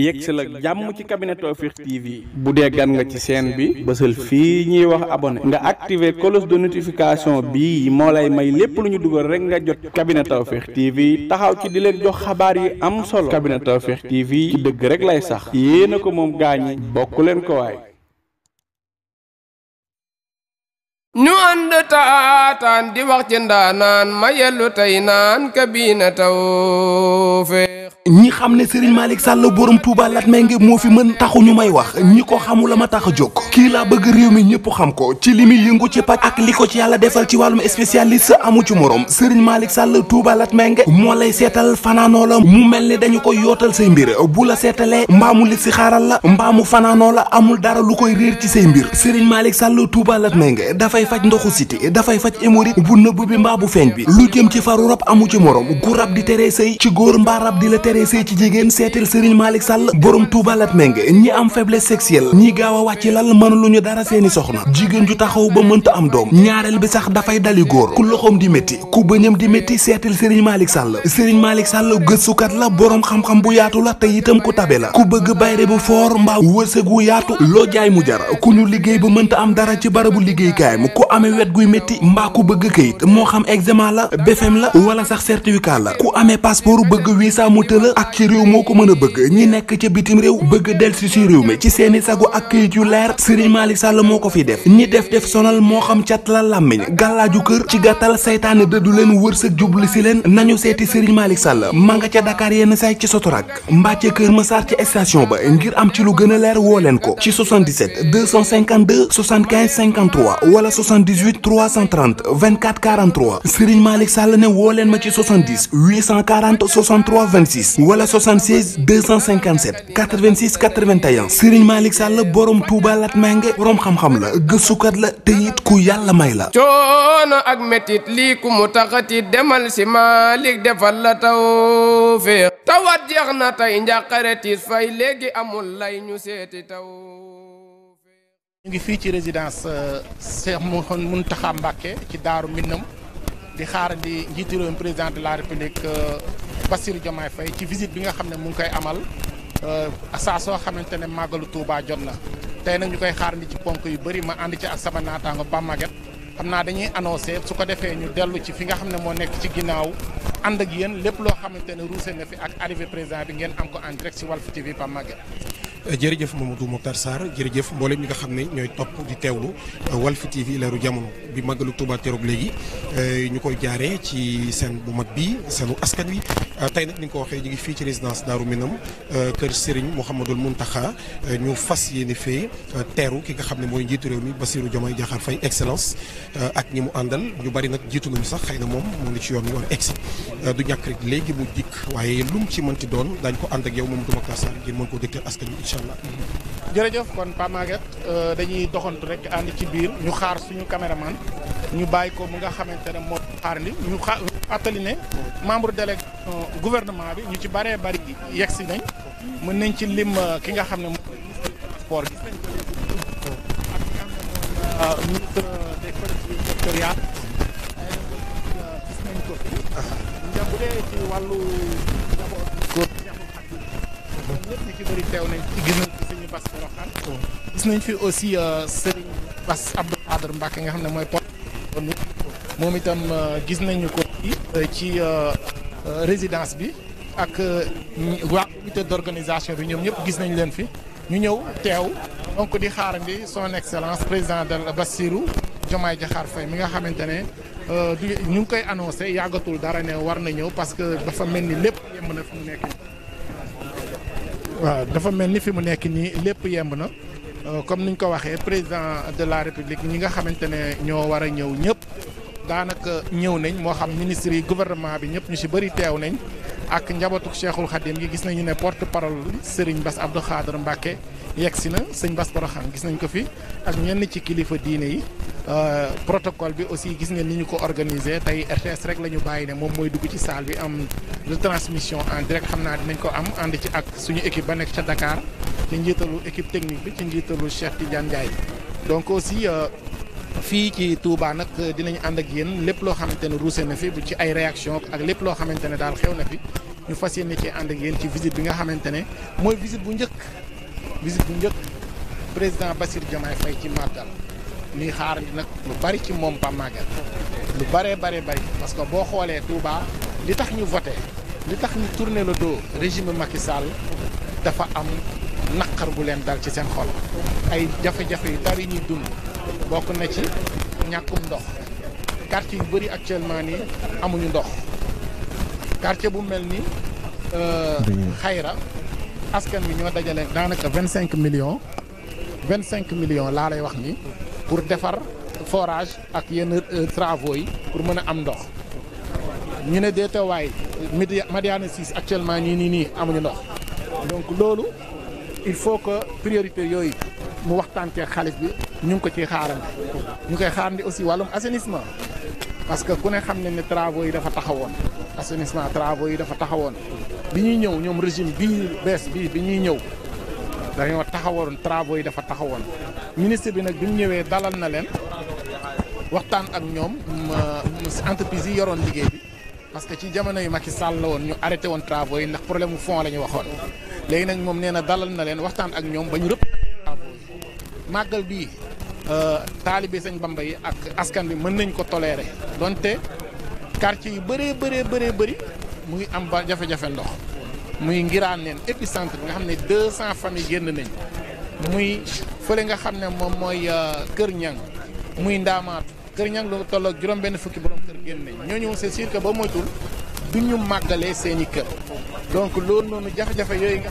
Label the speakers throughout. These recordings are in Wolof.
Speaker 1: yegg si la jàmm ci cabinet Tawfekh TV bu dee gan nga ci chaîne bi bësal fii ñuy wax abonné nga activer cloche de notification bii moo lay may lépp lu ñu dugal rek nga jot cabinet Tawfekh TV taxaw ci di leen jox xabaar yi am solo cabinet Tawfekh TV ci dëgg rek lay sax yéen a ko moom gaañi bokk leen ko waay.
Speaker 2: ñu ànd taataan di wax ci ndaanaan ma yellu tey naan Kabine Tawfekh.
Speaker 3: ñi xam ne Serigne Malick Sall borom Touba Latmingué moo fi mën taxu ñu may wax ñi ko xamula ma tax a jóg kii laa bëgg réew mi ñëpp xam ko ci li muy yëngu ci paj ak li ko ci yàlla defal ci wàllum spécialiste amu ci morom Serigne Malick Sall Touba Latmingué moo lay seetal fanaanoo la mu mel ni dañu koy yootal say mbir bu la seetalee mbaamu li si xaaral la mbaamu fanaanoo la amul dara lu koy réer ci say mbir Serigne Malick Sall Touba Latmingué dafay faj ndoxu siti dafay faj hémorroïde bu nëbb bi mbaa bu feeñ bi lu jëm ci faru rab amu ci morom gu rab di teree sëy ci góor mbaa rab di la teree sëy ci jigéen seetal Serigne Malick Sall borom Touba Latmingué ñi am faiblesse sexuelle ñi gaaw a wàcc lal mënuluñu dara seeni soxna jigéen ju taxaw ba mënta am doom ñaareel bi sax dafay dali góor ku loxoom di métti ku bëñam di métti seetal Serigne Malick Sall Serigne Malick Sall gëstukat la borom xam-xam bu yaatu la te itam ku tabe la ku bëgg bayre bu foor mbaa wërsëg wu yaatu loo jaay mu jar ku ñu liggéey ba mënta am dara ci barabu liggéeykaayam ku amee wet guy métti mbaa ku bëgg këyit moo xam examen la BFEM la wala sax certificat la ku amee passeport bëgg visa mu tëla ak ci réew moo ko mën a bëgg ñi nekk ca bitim réew bëgg delsi ci réew mi ci seeni sagu ak këyit yu leer Serigne Malick Sall moo ko fi def ñi def sonal moo xam cat la làmmiñ gàllaaju kër ci gàttal saytaane dëddu leen wërsëg jubli si leen nañu seeti Serigne Malick Sall ma nga ca Dakar yenn saay ci Sotorak mbaa ca Kër Massar ci station ba ngir am ci lu gën a leer woo leen ko ci 77 252 75 53 wala 78 330 24 43 Serigne Malick Sall ne woo leen ma ci 70 840 63 26 wala 76 257 86 81 Serigne Malick Sall borom Touba Latmingué borom xam-xam la gëstukat la te it ku yàlla may la.
Speaker 2: coono ak métit lii ku mu taxati demal si Malick defal la Tawfekh tawat jeex na tey njàqare tiis fay léegi amul lay ñu seeti Tawfekh.
Speaker 4: ñu ngi fii ci résidence Cheikh Mountakha Mbacké ci Daaru Minam di xaarandi njiitu réew mi président de la République Bassirou Diomaye Faye ci visite bi nga xam ne mu ngi koy amal saa soo xamante ne màggalu Touba jot na tey nag ñu koy xaarandi ci ponk yu bëri ma ànd ci ak sama naataango Ba Maguette xam naa dañuy annoncé su ko defee ñu dellu ci fi nga xam ne moo nekk ci ginnaaw ànd ak yéen lépp loo xamante ne ruuse na fi ak arrivé président bi ngeen am ko en direct ci Walf TV Ba Maguette.
Speaker 5: jërëjëf Mamadou Mokhtar Sarr jërëjëf mboolem ñi nga xam ne ñooy topp di teewlu Walf TV leeru jamono bi màggalu Touba teroog léegi ñu koy jaaree ci seen bu mag bi seenu askan wi tey nag ni nga ko waxee ñu ngi fii ci résidence Daaru Minam kër Serigne Mouhamadoul Mountakha ñu fas yéene fee teeru ki nga xam ne mooy njiitu réew mi Bassirou Diomaye Diakhar Faye excellence ak ñi mu àndal ñu bari nag jiitu nañu sax xëy na moom moo ngi ci yoon wi war a egsi du ñàkk rek léegi mu dikk waaye lu mu ci mënti doon daañ ko ànd ak yow Mamadou Mokhtar Sarr ngir mën koo dégtal askan wi incha allah.
Speaker 4: jërëjëf kon Pa Maguette dañuy doxantu rek ànd ci biir ñu xaar suñu caméraman ñu bàyyi ko mu nga xamante ne moo xaar ni ñu fàttali ne membre délégation gouvernement bi ñu ci bëree bëri yegg si nañ mën nañ ci lim ki nga xam ne mooy ministre du transport gis nañ ko ak ministre des collectivités territoriales gis nañ ko fi bu dee ci wàllu ñëpp ñu ci bëri teew nañ ci gis nañ ci sëñ Bass Porokhane gis nañ fi aussi Serigne Bass Abdou Khadre Mbacké nga xam ne mooy porte-parole moom itam gis nañu ko ci résidence bi ak waa comité d'organisation bi ñoom ñëpp gis nañ leen fi ñu ñëw teew donc di xaarandi son excellence président de Bassirou Diomaye Diakhar Faye mi nga xamante ne ñu ngi koy annoncé yàggatul dara ne war na ñëw parce que dafa mel ni lépp yemb na fi mu nekk waaw dafa mel ni fi mu nekk nii lépp yemb na comme niñ ko waxee président de la république ñi nga xamante ne ñoo war a ñëw ñëpp daanaka ñëw nañ moo xam ministre yi gouvernement bi ñëpp ñu ci bëri teew nañ ak njabootu Cheikhul Khadim gi gis nañu ne porte parole Serigne Bass Abdou Khadre Mbacké yegg si na sëñ Bass Porokhane gis nañ ko fi ak ñenn ci kilifa diine yi protocole bi aussi gis ngeen ni ñu ko organisé tey RTS rek la ñu bàyyi ne moom mooy dugg ci salle bi am retransmission en direct xam naa dinañ ko am ànd ci ak suñu équipe ba nekk ca Dakar ci njiitalu équipe technique bi ci njiitalu Cheikh Tidiane Ndiaye donc aussi fii ci Touba nag dinañ ànd ak yéen lépp loo xamante ne ruuse na fi bu ci ay réaction ak lépp loo xamante ne daal xew na fi ñu fas yéene ci ànd ak yéen ci visite bi nga xamante ne mooy visite bu njëkk président Bassirou Diomaye Faye ci màggal ñuy xaar nag lu bari ci moom Pape Maguette lu bari parce que boo xoolee Touba li tax ñu voté li tax ñu tourné le dos régime Macky Sall dafa am naqar bu leen dal ci seen xol ay jafe-jafe yu tar yi ñuy dund bokk na ci ñàkkum ndox quartier yu bëri actuellement nii amuñu ndox quartier bu mel ni Xayra askan wi ñoo dajale daanaka 25 millions laa lay wax ni pour defar forage ak yenn travaux yi pour mën a am ndox ñu ne deetawaay Madiana 6 actuellement nii amuñu ndox donc loolu il faut que priorité yooyu mu waxtaantee xaalis bi ñu ngi ko ciy xaarandi ñu koy xaarandi aussi wàllum assainissement parce que ku ne xam ne travaux yi dafa taxawoon assainissement travaux yi dafa taxawoon bi ñuy ñëw ñoom régime bii bees bii bi ñuy ñëw dañoo taxawoon travaux yi dafa taxawoon ministre bi nag bi mu ñëwee dalal na leen waxtaan ak ñoom entreprise yi yoroon liggéey bi parce que ci jamono yu Macky Sall la woon ñu arrêté woon travaux yi ndax problème mu fond la ñu waxoon léegi nag moom nee na dalal na leen waxtaan ak ñoom ba ñu rëpp travaux yi màggal bii taalibe Sëñ Bamba yi ak askan bi mën nañ ko tolérer donte quartier yu bëree bëri mu ngi am ba jafe-jafe ndox muy ngiraan neen épicentre bi nga xam ne 200 familles génn nañ muy fële nga xam ne moom mooy Kër Ñang muy Ndaamaatu Kër Ñang lu tolloog juróom benn fukki borom kër génn nañ ñooñu c'est sûr que ba moytul du ñu màggalee seeni kër donc loolu noonu jafe-jafe yooyu nga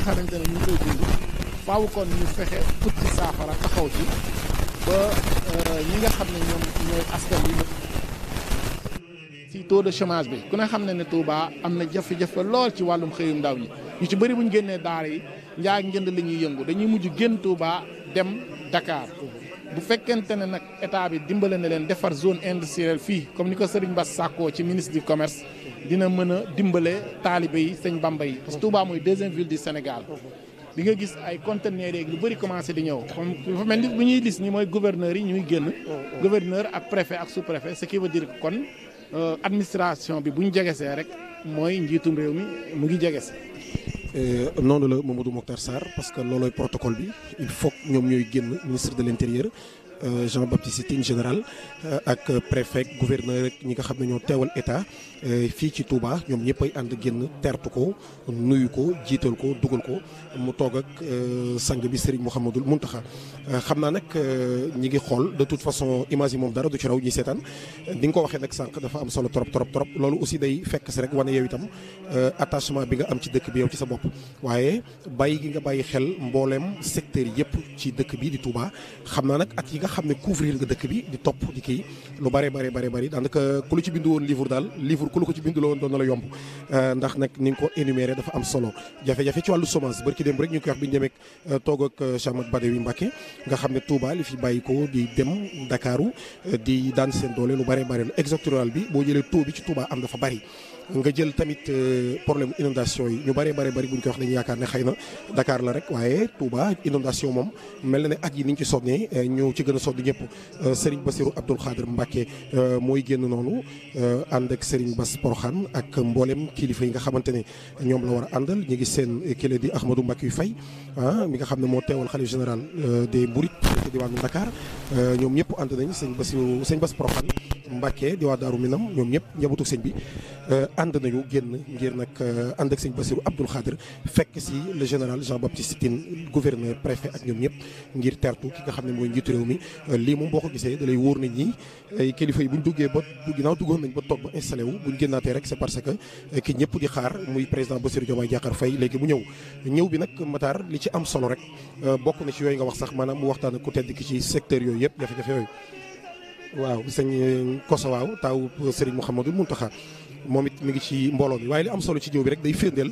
Speaker 4: xamante ne ñu ngi koy dund faaw kon ñu fexe ut ci saafara taxaw ci ba ñi nga xam ne ñoom ñooy askan wi ci taux de chômage bi ku ne xam ne Touba am na jafe-jafe lool ci wàllum xëyum ndaw ñi ñu ci bëri bu ñu génnee daara yi njaay ak njënd la ñuy yëngu dañuy mujj génn Touba dem Dakar bu fekkente ne nag état bi dimbale na leen defar zone industrielle fii comme ni ko Serigne Bass sàkkoo ci ministre du commerce dina mën a dimbale taalibe yi Sëñ Bamba yi parce que Touba mooy deuxième ville du Sénégal di nga gis ay conteneurs yeeg lu bëri commencé di ñëw comme dafa mel ni bu ñuy gis ni mooy gouverneurs yi ñuy génn gouverneur ak préfet ak sous-préfet ce qui veut dire que kon administration bi bu ñu jegesee rek mooy njiitum réew mi mu ngi jegese
Speaker 5: noonu la Mamadou Mokhtar Sarr parce que loolooy protocole bi il faut ñoom ñooy génn ministre de l'intérieur Jean-Baptiste Tine général ak préfet gouverneur ak ñi nga xam ne ñoo teewal état fii ci Touba ñoom ñëpp ay ànd génn tertu ko nuyu ko jiital ko dugal ko mu toog ak sang bi Serigne Mouhamadul Mountakha xam naa nag ñi ngi xool de toute façon image yi moom dara du ci raw ñi seetaan di nga ko waxee nag sànq dafa am solo trop loolu aussi day fekk si rek wane yow itam attachement bi nga am ci dëkk bi yow ci sa bopp waaye bàyyi gi nga bàyyi xel mbooleem secteur yëpp ci dëkk bi di Touba xam naa nag at yi nga xam ne couvrir nga dëkk bi di topp di kii lu bare daanaka ku lu ci bindu woon livre daal livre ku lu ko ci bindu la woon doon na la yomb ndax nag ni nga ko énuméré dafa am solo jafe-jafe ci wàllu chômage barki dem rek ñu koy wax bi ñu demee toog ak Cheikh Ahmadou Badawi Mbacké nga xam ne Touba li fi bàyyi ko di dem Dakaru di daan seen doole lu bare la exode rural bi boo jëlee taux bi ci Touba am dafa bari nga jël tamit problème inondation yi ñu bari buñ koy wax dañuy yaakaar ne xëy na Dakar la rek waaye Touba inondation moom mel na ne at yi niñ ci sonnee ñu ci gën a sonn ñëpp Serigne Bassirou Abdoul Khadir Mbacké mooy génn noonu ànd ak Serigne Bass Porokhane ak mboolem kilifa yi nga xamante ne ñoom la war a àndal ñu ngi seen kile di Ahmadou Mbacké Faye mi nga xam ne moo teewal xalif général des Mourides ci diwaanu Dakar ñoom ñëpp ànd nañ sëñ Bass Porokhane Mbacké di waa Daaru Minam ñoom ñëpp njabootu sëñ bi ànd nañu génn ngir nag ànd ak sëñ Bassirou Abdoul Khadir fekk si le général Jean-Baptiste Tine gouverneur préfet ak ñoom ñëpp ngir tertu ki nga xam ne mooy njiitu réew mi lii moom boo ko gisee da lay wóor nañ ñi ay kilifa yi buñ duggee ba ginnaaw duggoon nañ ba toog ba installé wu buñ génnaatee rek c'est parce que ki ñëpp di xaar muy président Bassirou Diomaye Diakhar Faye léegi mu ñëw bi nag Matar li ci am solo rek bokk na ci yooyu nga wax sax maanaam mu waxtaan ak ku tedd ki ci secteur yooyu yëpp jafe-jafe yooyu waaw sëñ Koso waaw taw Serigne Mouhamadou Mountakha moom it mi ngi ci mbooloo mi waaye li am solo ci ñëw bi rek day firndeel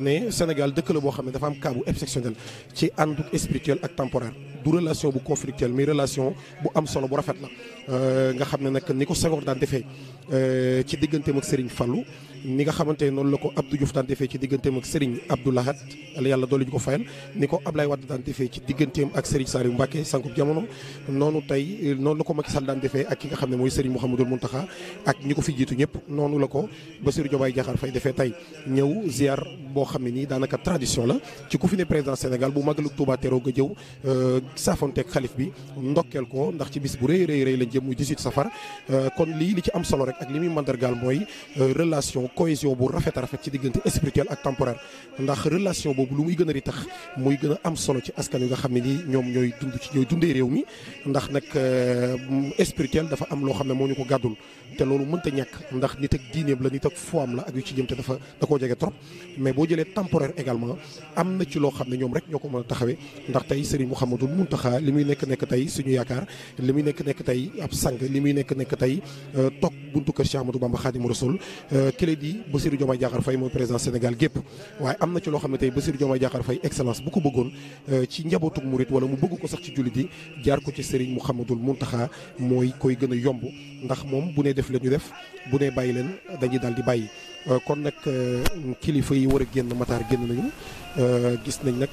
Speaker 5: ne Sénégal dëkk la boo xam ne dafa am cas bu exceptionnel ci àndu spirituel ak temporaire du relation bu conflictuelle mais relation bu am solo bu rafet la nga xam ne nag ni ko Senghor daan defee ci digganteem ak Serigne Fallou ni nga xamante ne noonu la ko Abdou Diouf daan defee ci digganteem ak Serigne Abdou Lahad yàlla dolli ñu ko fayal ni ko Ablaye Wade daan defee ci digganteem ak Serigne Saliou Mbacké sankub jamono noonu tey noonu la ko Macky Sall daan defee ak ki nga xam ne mooy Serigne Mouhamadoul Mountakha ak ñi ko fi jiitu ñëpp noonu la ko Bassirou Diomaye Diakhar Faye defee tey ñëw ziar boo xam ne nii daanaka tradition la ci ku fi ne président Sénégal bu màggalu Touba teroo nga jëw saafonteeg xalif bi ndokkeel ko ndax ci bis bu rëy rëy lañ jëm muy 18 safar kon li ci am solo rek ak li muy mandargaal mooy relation cohésion bu rafet a rafet ci diggante spirituel ak temporaire ndax relation boobu lu muy gën a di tax muy gën a am solo ci askan wi nga xam ne nii ñoom ñooy dundee réew mi ndax nag spirituel dafa am loo xam ne moo ñu ko gàddul te loolu mënta ñàkk ndax nit ak diineem la nit ak foam la ak yu ci jëm te da koo jege trop mais boo jëlee temporaire également am na ci loo xam ne ñoom rek ñoo ko mën a taxawee ndax tey Serigne Mouhamadoul Mountakha li muy nekk tey suñu yaakaar li muy nekk tey ab sang li muy nekk tey toog buntu kër Cheikh Ahmadou Bamba Khadimou Rassoul kële di Bassirou Diomaye Diakhar Faye mooy président Sénégal gépp waaye am na ci loo xam ne tey Bassirou Diomaye Diakhar Faye excellence bu ko bëggoon ci njabootuk murit wala mu bëgg ko sax ci jullit yi jaar ko ci Serigne Mouhamadoul Mountakha mooy koy gën a yomb ndax moom bu nee def la ñu def bu nee bàyyi leen dañuy daal di bàyyi kon nag kilifa yi war a génn Matar génn nañu gis nañ nag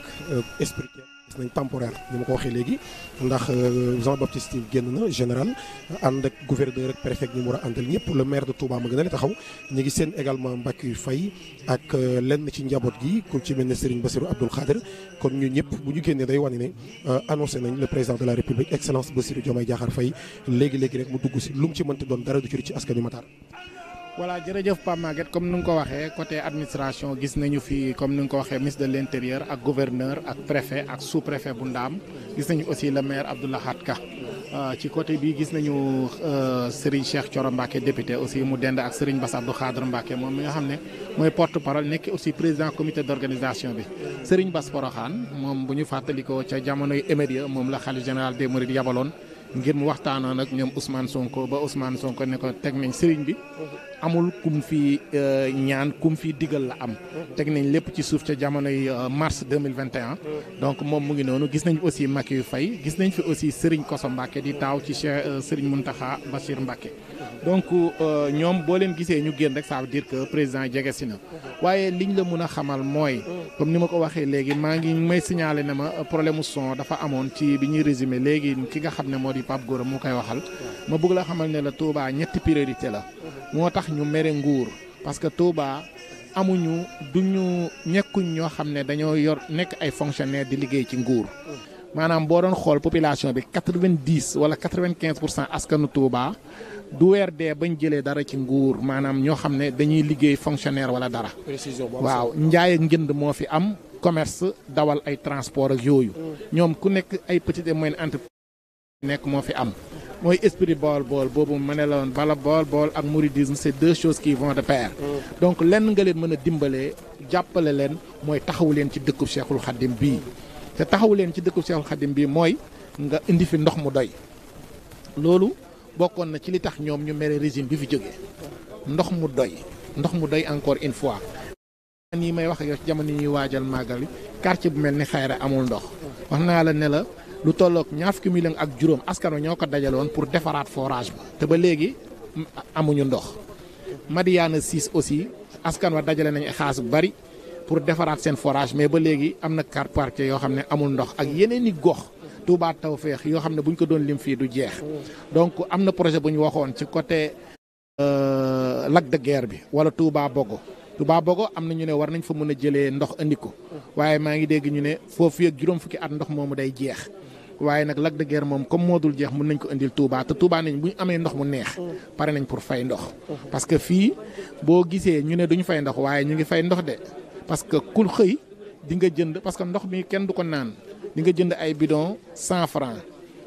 Speaker 5: spirituel gis nañ temporaire ni ma ko waxee léegi ndax Jean Baptiste Tine génn na général ànd ak gouverneur ak préfet ñi mu war a àndal ñëpp le maire de Touba ma gën a la taxaw ñu ngi seen également Mbacké Faye ak lenn ci njaboot gi ku ci mel ne Serigne Bassirou Abdoul Khadir kon ñu ñëpp bu ñu génnee day wane ne annoncé nañ le président de la République excellence Bassirou Diomaye Diakhar Faye léegi rek mu dugg si lu mu ci mënti doon dara du ci askan wi Matar.
Speaker 4: voilà jërëjëf Pape Maguette comme ni nga ko waxee côté administration gis nañu fi comme ni nga ko waxee ministre de l'intérieur ak gouverneur ak préfet ak sous préfet bu Ndaam gis nañu aussi le maire Abdou Lahad Ka ci côté bi gis nañu Serigne Cheikh Thioro Mbacké député aussi mu dend ak Serigne Bass Abdou Khadre Mbacké moom mi nga xam ne mooy porte parole nekk aussi président comité d'organisation bi Serigne Bass Porokhane moom bu ñu fàttalikoo ca jamonoy émédia moom la khalife général des mourides yabaloon ngir mu waxtaanoon ak ñoom Ousmane Sonko ba Ousmane Sonko ne ko teg nañ Serigne bi amul kum fi ñaan kum fi digal la am teg nañ lépp ci suuf ca jamonoy mars 2021 donc moom mu ngi noonu gis nañ aussi Macky Faye gis nañ fi aussi Serigne Kosso Mbacké di taaw ci Serigne Mountakha Bachir Mbacké donc ñoom boo leen gisee ñu génn rek ça veut dire que président jege si na waaye liñ la mun a xamal mooy comme ni ma ko waxee léegi maa ngi may signaler ne ma problème mu son dafa amoon ci bi ñuy résumé léegi ki nga xam ne moo di Pape Gora mu koy waxal ma bëgg la xamal ne la Touba ñetti priorité la moo tax ñu mere nguur parce que Touba amuñu duñu ñekkuñ ñoo xam ne dañoo yor nekk ay fonctionnaire di liggéey ci nguur maanaam boo doon xool population bi 90 wala 95% askanu Touba du weer dee bañ jëlee dara ci nguur maanaam ñoo xam ne dañuy liggéey fonctionnaire wala dara. waaw njaay ak njënd moo fi am commerce dawal ay transport ak yooyu ñoom ku nekk ay petites et moyennes entreprises nekk moo fi am mooy esprit bool boobu ma ne la woon bala bool ak mouridisme c'est deux choses qui vont de pair donc lenn nga leen mën a dimbalee jàppale leen mooy taxawu leen ci dëkkub Cheikhul Khadim bii te taxawu leen ci dëkkub Cheikhul Khadim bii mooy nga indi fi ndox mu doy loolu bokkoon na ci li tax ñoom ñu mere régime bi fi jógee ndox mu doy encore une fois nii may wax yow ci jamono ñuy waajal màggal yi quartier bu mel ni Xayra amul ndox wax naa la ne la lu tolloog 20 millions ak juróom askan wi ñoo ko dajaloon pour defaraat forage bi te ba léegi amuñu ndox Madiana 6 aussi askan wa dajale nañ xaalis bu bari pour defaraat seen forage mais ba léegi am na quartier yoo xam ne amul ndox ak yeneen i gox Touba Tawfekh yoo xam ne buñ ko doon lim fii du jeex donc am na projet bu ñu waxoon ci côté lac de Guiers bi wala Touba Bogo am na ñu ne war nañ fa mën a jëlee ndox andi ko waaye maa ngi dégg ñu ne foofu ak juróom fukki at ndox moomu day jeex waaye nag lac de Guiers moom comme moo dul jeex mën nañ ko indil Touba te Touba nañ bu ñu amee ndox mu neex pare nañ pour fay ndox parce que fii boo gisee ñu ne duñu fay ndox waaye ñu ngi fay ndox de parce que ku xëy di nga jënd parce que ndox mi kenn du ko naan di nga jënd ay bidon 100 francs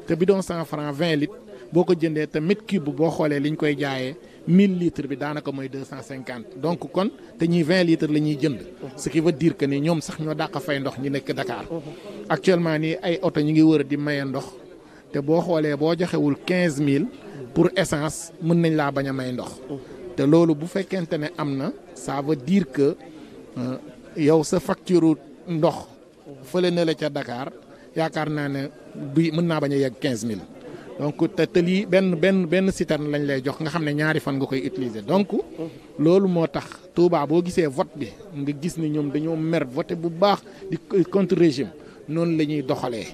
Speaker 4: te bidon 100 francs 20 litres boo ko jëndee te mètre cube boo xoolee liñ koy jaayee 1000 litres bi daanaka mooy 250 donc kon te ñuy 20 litres la ñuy jënd ce qui veut dire que ni ñoom sax ñoo dàq fay ndox ñi nekk Dakar actuellement nii ay oto ñu ngi wër di maye ndox te boo xoolee boo joxewul 15000 pour essence mën nañ laa bañ a may ndox te loolu bu fekkente ne am na ça veut dire que yow sa facture ndox fële na la ca Dakar yaakaar naa ne bi mën naa bañ a yegg 15000 donc te lii benn citerne lañ lay jox nga xam ne ñaari fan nga koy utiliser donc loolu moo tax Touba boo gisee vote bi nga gis ne ñoom dañoo mer voté bu baax di contre régime noonu la ñuy doxalee.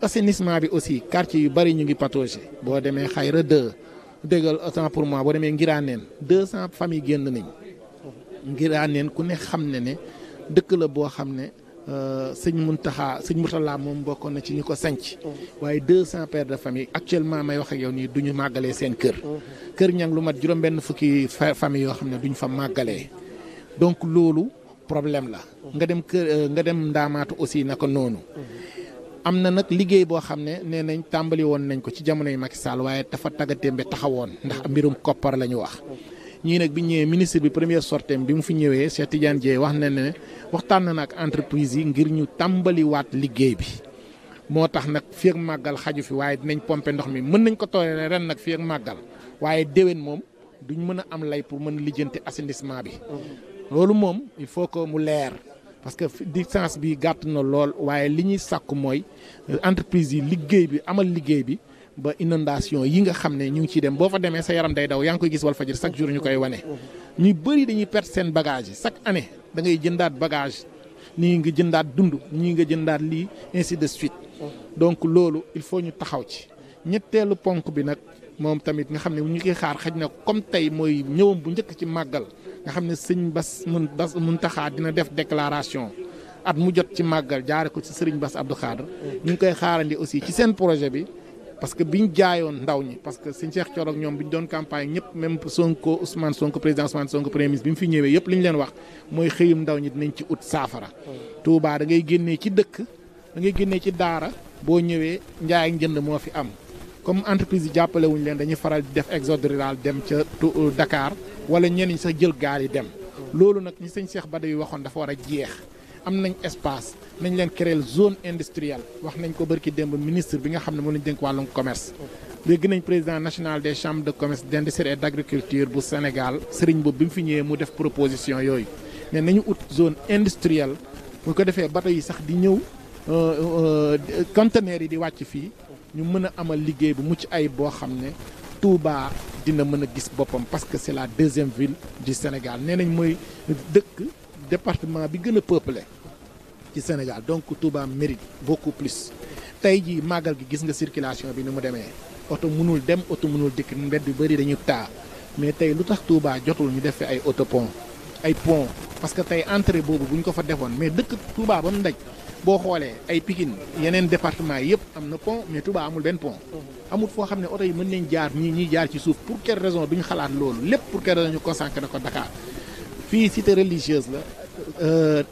Speaker 4: assainissement bi aussi quartier yu bari ñu ngi patauger boo demee Xayra 2 déggal autant pour moi boo demee Ngiraneen 200 familles génn nañ Ngiraneen ku ne xam ne dëkk la boo xam ne sëñ Mourtala moom bokkoon na ci ñu ko sanc waaye 200 pères de famille actuellement may wax ak yow nii duñu màggalee seen kër ñang lu mat juróom-benn fukki famille yoo xam ne duñ fa màggalee donc loolu problème la nga dem Ndaamaatu aussi naka noonu am na nag liggéey boo xam ne nee nañ tàmbali woon nañ ko ci jamonoy Macky Sall waaye dafa taggatémbe taxawoon ndax mbirum koppar la ñu wax ñii nag bi ñëwee ministre bi première sortie bi mu fi ñëwee Cheikh Tidiane Dièye wax na ne waxtaan na nag entreprise yi ngir ñu tàmbaliwaat liggéey bi moo tax nag fii ak màggal xaju fi waaye dinañ pomper ndox mi mën nañ ko tooyee ren nag fii ak màggal waaye déwén moom duñ mën a am lay pour mën a lijjanti assainissement bi loolu moom il faut que mu leer parce que distance bi gàtt na lool waaye li ñuy sàkku mooy entreprise yi liggéey bi amal liggéey bi ba inondation yi nga xam ne ñu ngi ciy dem boo fa demee sa yaram day daw yaa ngi koy gis Walfadjri chaque jour ñu koy wane. ñu bëri dañuy perte seen bagage yi chaque année da ngay jëndaat bagage nii nga jëndaat dund ñii nga jëndaat lii ainsi de suite donc loolu il faut ñu taxaw ci ñetteelu ponk bi nag moom tamit nga xam ne ñu koy xaar xaj na comme tey mooy ñëwam bu njëkk ci màggal nga xam ne sëñ Bass Muntaxa dina def déclaration at mu jot ci màggal jaare ko ci sëriñ Bass Abdou Khadre ñu ngi koy xaarandi aussi ci seen projet bi parce que biñ jaayoon ndaw ñi parce que sëñ Cheikh Thioro ak ñoom biñ doon campagne ñëpp même Sonko Ousmane Sonko président Ousmane Sonko premier ministre bi mu fi ñëwee yëpp li ñu leen wax mooy xëyum ndaw ñi dinañ ci ut saafara Touba da ngay génnee ci dëkk da ngay génnee ci daara boo ñëwee njaay ak njënd moo fi am comme entreprise yi jàppale wuñ leen dañuy faral di def exode rural dem ca Dakar wala ñenn ñi sax jël gaal yi dem loolu nag ñi sëñ Cheikh Bada yu waxoon dafa war a jeex am nañ espace nañ leen créer zone industrielle wax nañ ko bërki démb ministre bi nga xam ne moo lañ dénk wàllum commerce léegi nañ président national des chambres de commerce d'industrie et d'agriculture bu Sénégal Serigne boobu bi mu fi ñëwee mu def proposition yooyu ne nañu ut zone industrielle bu ko defee bateau yi sax di ñëw conteneurs yi di wàcc fii ñu mën a amal liggéey bu mucc ay boo xam ne Touba dina mën a gis boppam parce que c'est la deuxième ville du Sénégal nee nañ mooy dëkk département bi gën a peuplé ci Sénégal donc Touba mérite beaucoup plus tey jii màggal gi gis nga circulation bi ni mu demee oto mënul dem oto mënul dikk mbedd yu bëri dañuy taa mais tey lu tax Touba jotul ñu def fi ay autopont ay pont parce que tey entrée boobu bu ñu ko fa defoon mais dëkk Touba ba mu daj boo xoolee ay Pikine yeneen département yëpp am na pont mais Touba amul benn pont amul foo xam ne oto yi mën nañ jaar ñii jaar ci suuf pour quelle raison duñu xalaat loolu lépp pour quelle raison ñu consacré ko Dakar fii cité religieuse la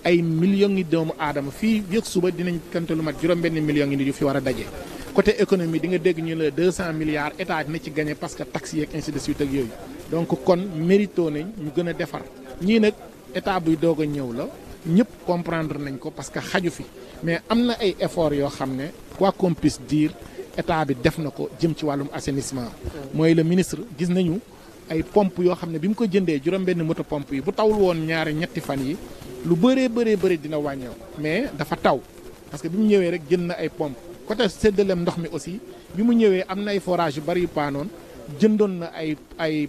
Speaker 4: ay millions yi doomu aadama fii yëg suba dinañ kante lu mat juróom-benn millions yi nit yu fi war a daje côté économie di nga dégg ñu la 200 milliards état dina ci gagné parce que taxes yeeg ainsi de suite ak yooyu donc kon mérito nañ ñu gën a defar ñii nag état buy doog a ñëw la ñëpp comprendre nañ ko parce que xaju fi mais am na ay efforts yoo xam ne quoi qu'on puisse dire état bi def na ko jëm ci wàllum assainissement mooy le ministre gis nañu ay pompe yoo xam ne bi mu ko jëndee juróom-benn moto pompe yi bu tawul woon ñaari ñetti fan yi lu bëri dina wàññeeku mais dafa taw parce que bi mu ñëwee rek jënd na ay pompe côté séddaleem ndox mi aussi bi mu ñëwee am na ay forage yu bëri yu paanoon jëndoon na ay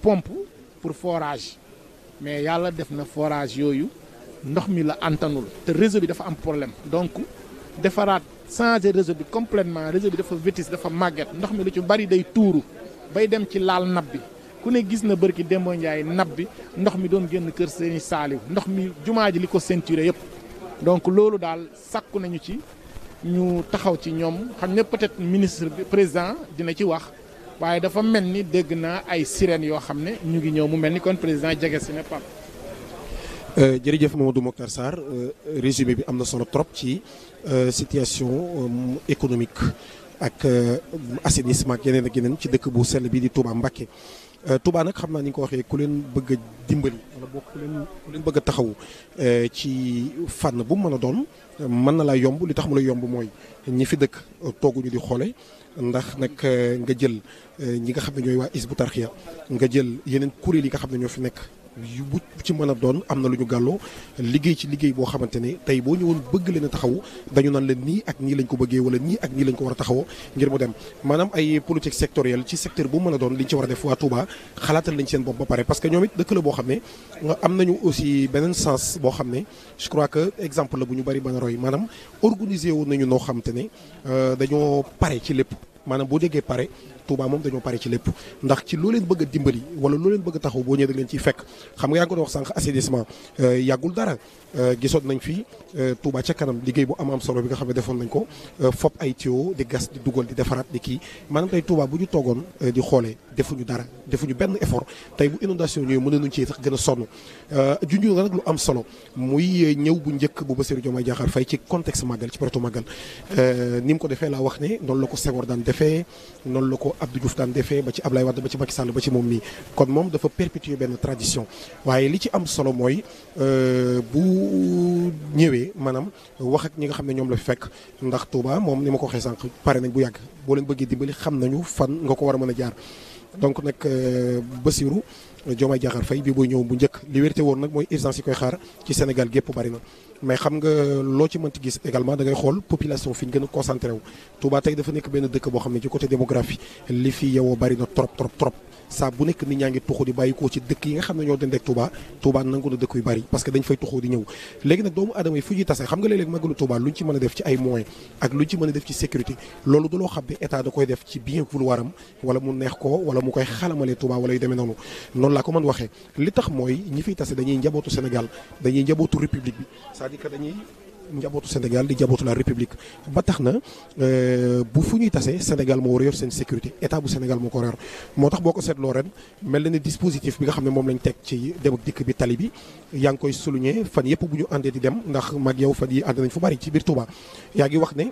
Speaker 4: pompe pour forage mais yàlla def na forage yooyu ndox mi la antanul te réseau bi dafa am problème donc defaraat changer réseau bi complètement réseau bi dafa vétus dafa màgget ndox mi lu ci bari day tuuru bay dem ci laal nab bi ku ne gis na bërki Demba Ndiaye nab bi ndox mi doon génn kër Sëriñ Saaliw ndox mi jumaa ji li ko ceinturé yëpp donc loolu daal sàkku nañu ci ñu taxaw ci ñoom xam ne peut-être ministre bi président dina ci wax waaye dafa mel ni dégg naa ay sirènes yoo xam ne ñu ngi ñëw mu mel ni kon président jege si ne pap
Speaker 5: jërëjëf Mamadou Mokhtar Sarr résumé bi am na solo trop ci situation économique ak assainissement ak yeneen ci dëkk bu sell bi di Touba Mbacké Touba nag xam naa ni nga ko waxee ku leen bëgg a dimbali wala boog ku leen bëgg a taxawu ci fànn bu mu mën a doon mën na laa yomb li tax mu la yomb mooy ñi fi dëkk tooguñu di xoole ndax nag nga jël ñi nga xam ne ñooy waa Hizbut Tarqiyyah nga jël yeneen kuréel yi nga xam ne ñoo fi nekk yu bu ci mën a doon am na lu ñu gàlloo liggéey ci liggéey boo xamante ne tey boo ñëwoon bëgg leen a taxawu dañu naan leen nii ak nii lañ ko bëggee wala nii ak nii lañ ko war a taxawoo ngir mu dem maanaam ay politique sectorielle ci secteur bu mën a doon liñ ci war a def waa Touba xalaatal nañ seen bopp ba pare parce que ñoom it dëkk la boo xam ne am nañu aussi beneen sens boo xam ne je crois que exemple la bu ñu bari bana roy maanaam organiser wu nañu noo xamante ne dañoo pare ci lépp maanaam boo déggee pare Touba moom dañoo pare ci lépp ndax ci loo leen bëgg a dimbali wala loo leen bëgg a taxaw boo ñëwee da leen ciy fekk xam nga yaa ngi ko doon wax sànq assainissement yàggul dara gisoon nañ fi Touba ca kanam liggéey bu am solo bi nga xam ne defoon nañ ko fop ay tuyau di gas di dugal di defaraat di kii maanaam tey Touba bu ñu toogoon di xoolee defuñu dara defuñu benn effort tey bu inondation ñëwee mën nañu ci sax gën a sonn junju nga nag lu am solo muy ñëw bu njëkk bu Bassirou Diomaye Diakhar Faye ci contexte màggal ci proto màggal ni mu ko defee laa wax ne noonu la ko Senghor daan defee noonu la ko Abdou Diouf daan defee ba ci Ablaye Wade ba ci Macky Sall ba ci moom mii kon moom dafa perpétuer benn tradition waaye li ci am solo mooy bu ñëwee maanaam wax ak ñi nga xam ne ñoom la fi fekk ndax Touba moom ni ma ko waxee sànq pare nañ bu yàgg boo leen bëggee dimbali xam nañu fan nga ko war a mën a jaar donc nag Bassirou Diomaye Diakhar Faye bi booy ñëw bu njëkk li wérte woon nag mooy urgence yi koy xaar ci Sénégal gépp bari na mais xam nga loo ci mënti gis également da ngay xool population fi ñu gën a concentré wu Touba tey dafa nekk benn dëkk boo xam ne ci côté démographie li fi yewoo bari na trop saa bu nekk nit ñaa ngi tuxu di bàyyi ko ci dëkk yi nga xam ne ñoo dend ak Touba nangu na dëkk yu bari parce que dañ fay tuxu di ñëw léegi nag doomu aadama yi fu ñuy tase xam nga léeg-léeg màggalu Touba luñ ci mën a def ci ay moyens ak luñ ci mën a def ci sécurité loolu du loo xam ne état da koy def ci bien vouloir am wala mu neex ko wala mu koy xalamalee Touba wala yu demee noonu laa ko mën waxee li tax mooy ñi fiy tase dañuy njabootu Sénégal dañuy njabootu république bi c'est-à-dire que dañuy njabootu Sénégal di njabootu la république ba tax na bu fu ñuy tasee Sénégal moo war a yor seen sécurité état bu Sénégal moo ko yor moo tax boo ko seetloo ren mel na ne dispositif bi nga xam ne moom lañ teg ci dem ak dikk bi tali bi yaa ngi koy souligner fan yëpp bu ñu àndee di dem ndax mag yow fan yi ànd nañ fu bari ci biir Touba yaa ngi wax ne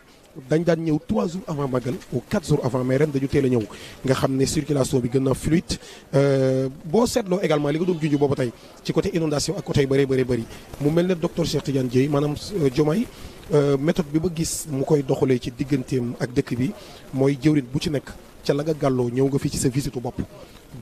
Speaker 5: dañ daan ñëw 3 jours avant Magal ou 4 jours avant mais ren dañu teel a ñëw nga xam ne circulation bi gën na fluide boo seetloo également li nga doon junj booba tey ci côté inondation ak côté yu bëri mu mel ne docteur Cheikh Tidiane Dièye maanaam Diomaye méthode bi ba gis mu koy doxalee ci digganteem ak dëkk bi mooy jëwrin bu ci nekk ca la nga gàlloo ñëw nga fii ci sa visitu bopp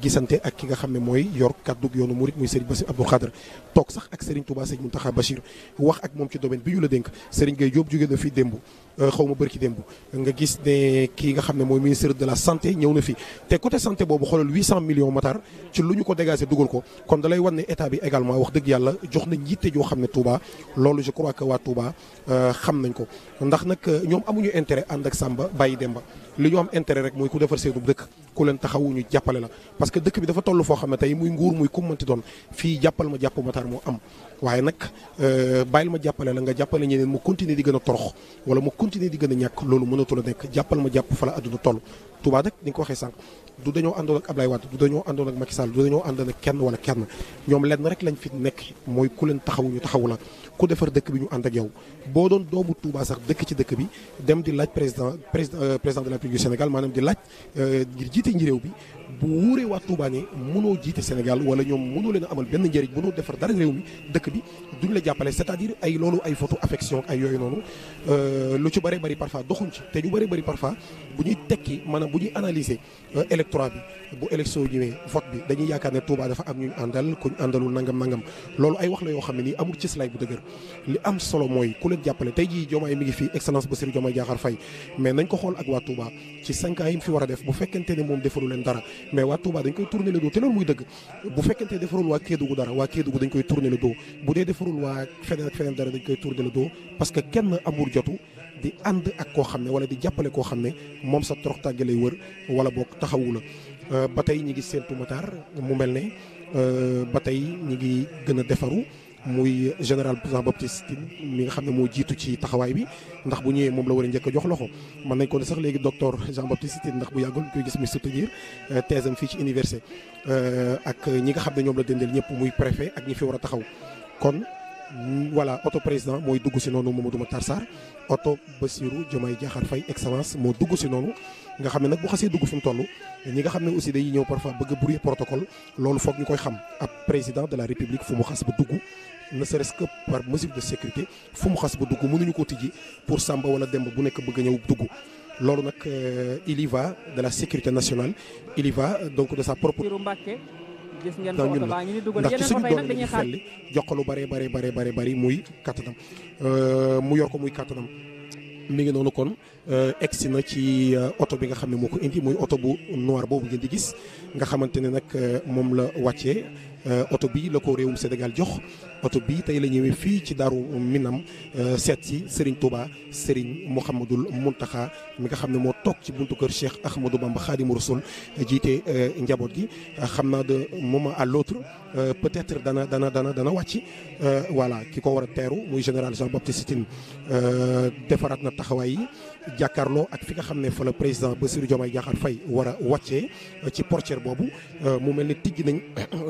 Speaker 5: gisante ak ki nga xam ne mooy yor kàddug yoonu murit muy Serigne Bassirou Abdou Khadre toog sax ak Serigne Touba Serigne Mountakha Bachir wax ak moom ci domaine bi ñu la dénk Serigne Gueye Diop jóge na fi démb xaw ma bërki démb nga gis ne kii nga xam ne mooy ministre de la santé ñëw na fi te côté santé boobu xoolal 800 millions matar ci lu ñu ko dégagé dugal ko kon da lay wan ne état bi également wax dëgg yàlla jox nañ yitte joo xam ne Touba loolu je crois que waa Touba xam nañ ko ndax nag ñoom amuñu intérêt ànd ak Samba bàyyi Demba li ñu am intérêt rek mooy ku defar seenu dëkk ku leen taxawuñu jàppale la parce que dëkk bi dafa toll foo xam ne tey muy nguur muy ku mënti doon fii jàppal ma jàpp matar moo am waaye nag bàyyil ma jàppale la nga jàppale ñeneen mu continuer di gën a torox wala mu continuer di gën a ñàkk loolu mënatul a nekk jàppal ma jàpp fa la àdduna toll Touba nag ni nga ko waxee sànq du dañoo àndoon ak Ablaye Wade du dañoo àndoon ak Macky Sall du dañoo àndoon ak kenn wala kenn ñoom lenn rek lañ fi nekk mooy ku leen taxawu ñu taxawu la ku defar dëkk bi ñu ànd ak yow boo doon doomu Touba sax dëkk ci dëkk bi dem di laaj président de la République du Sénégal maanaam di laaj ngir jiite ñi réew bi bu wóoree waa Touba ne mënoo jiite Sénégal wala ñoom mënoo leen a amal benn njëriñ mënoo defar dara réew mi dëkk bi duñ la jàppale c'est-à-dire ay loolu ay photo affection ay yooyu noonu lu ci bëree bëri parfois doxuñ ci te ñu bëree bëri parfois bu ñuy tekki maanaam bu ñuy analyser électorat bi bu élection ñëwee vote bi dañuy yaakaar ne Touba dafa am ñu àndal kuñ àndalul nangam loolu ay wax la yoo xam ne nii amul ci slide bu dëgër li am solo mooy ku leen jàppale tey jii Diomaye mi ngi fii excellence Bassirou Diomaye Diakhar Faye mais nañ ko xool ak waa Touba ci 5 ans yi mu fi war a def bu fekkente ne moom defalu leen dara mais waa Touba dañ koy tourner le dos te loolu muy dëgg bu fekkente ne defarul waa Kédougou dara waa Kédougou dañ koy tourner le dos bu dee defarul waa feneen ak feneen dara dañ koy tourner le dos parce que kenn amul jotu di ànd ak koo xam ne wala di jàppale koo xam ne moom sa torox tàgge lay wër wala boog taxawu la ba tey ñi ngi séentu Matar mu mel ne ba tey ñi ngi gën a defaru muy général Jean Baptiste mi nga xam ne moo jiitu ci taxawaay bi ndax bu ñëwee moom la war a njëkk a jox loxo mën nañ ko ne sax léegi docteur Jean Baptiste ndax bu yàggul ñu koy gis muy soutenir thèse am fii ci université ak ñi nga xam ne ñoom la dendeel ñëpp muy préfet ak ñi fi war a taxaw kon voilà auto président mooy dugg si noonu Mamadou Matar Sarr auto Bassirou Diomaye Diakhar Faye excellence moo dugg si noonu nga xam ne nag bu xasee dugg fi mu toll ñi nga xam ne aussi dañuy ñëw parfois bëgg a brouiller protocole loolu foog ñu koy xam ab président de la république fu mu xas ba dugg ne serait-ce que par mesure de sécurité fu mu xas ba dugg mënuñu ko tijji pour Samba wala Demba bu nekk bëgg a ñëw dugg loolu nag il y va de la sécurité nationale il y va donc de sa propre.
Speaker 6: Mbacke gis ngeen ko oto baa ngi ni dugal
Speaker 5: ndax ci
Speaker 6: yeneen
Speaker 5: suñu
Speaker 6: oto yi nag
Speaker 5: doole
Speaker 6: dañuy
Speaker 5: lañu
Speaker 6: xaar
Speaker 5: felli jox ko lu bare muy kattanam mu yor ko muy kattanam mi ngi noonu kon egsi na ci oto bi nga xam ne moo ko indi muy oto bu noir boobu ngeen di gis nga xamante ne nag moom la wàccee oto bi la ko réewum Sénégal jox oto bi tey la ñëwee fii ci Daaru Minam seet si Serigne Touba Serigne Mouhamadul Mountakha mi nga xam ne moo toog ci buntu kër Cheikh Ahmadou Bamba Khadimu Rasul jiite njaboot gi xam naa de moment à l'autre peut-être dana wàcc voilà ki ko war a teeru muy général Jean-Baptiste Tine defaraat na taxawaay yi jàkkaarloo ak fi nga xam ne fa la président Bassirou Diomaye Diakhar Faye war a wàccee ci portière boobu mu mel ni tijji nañ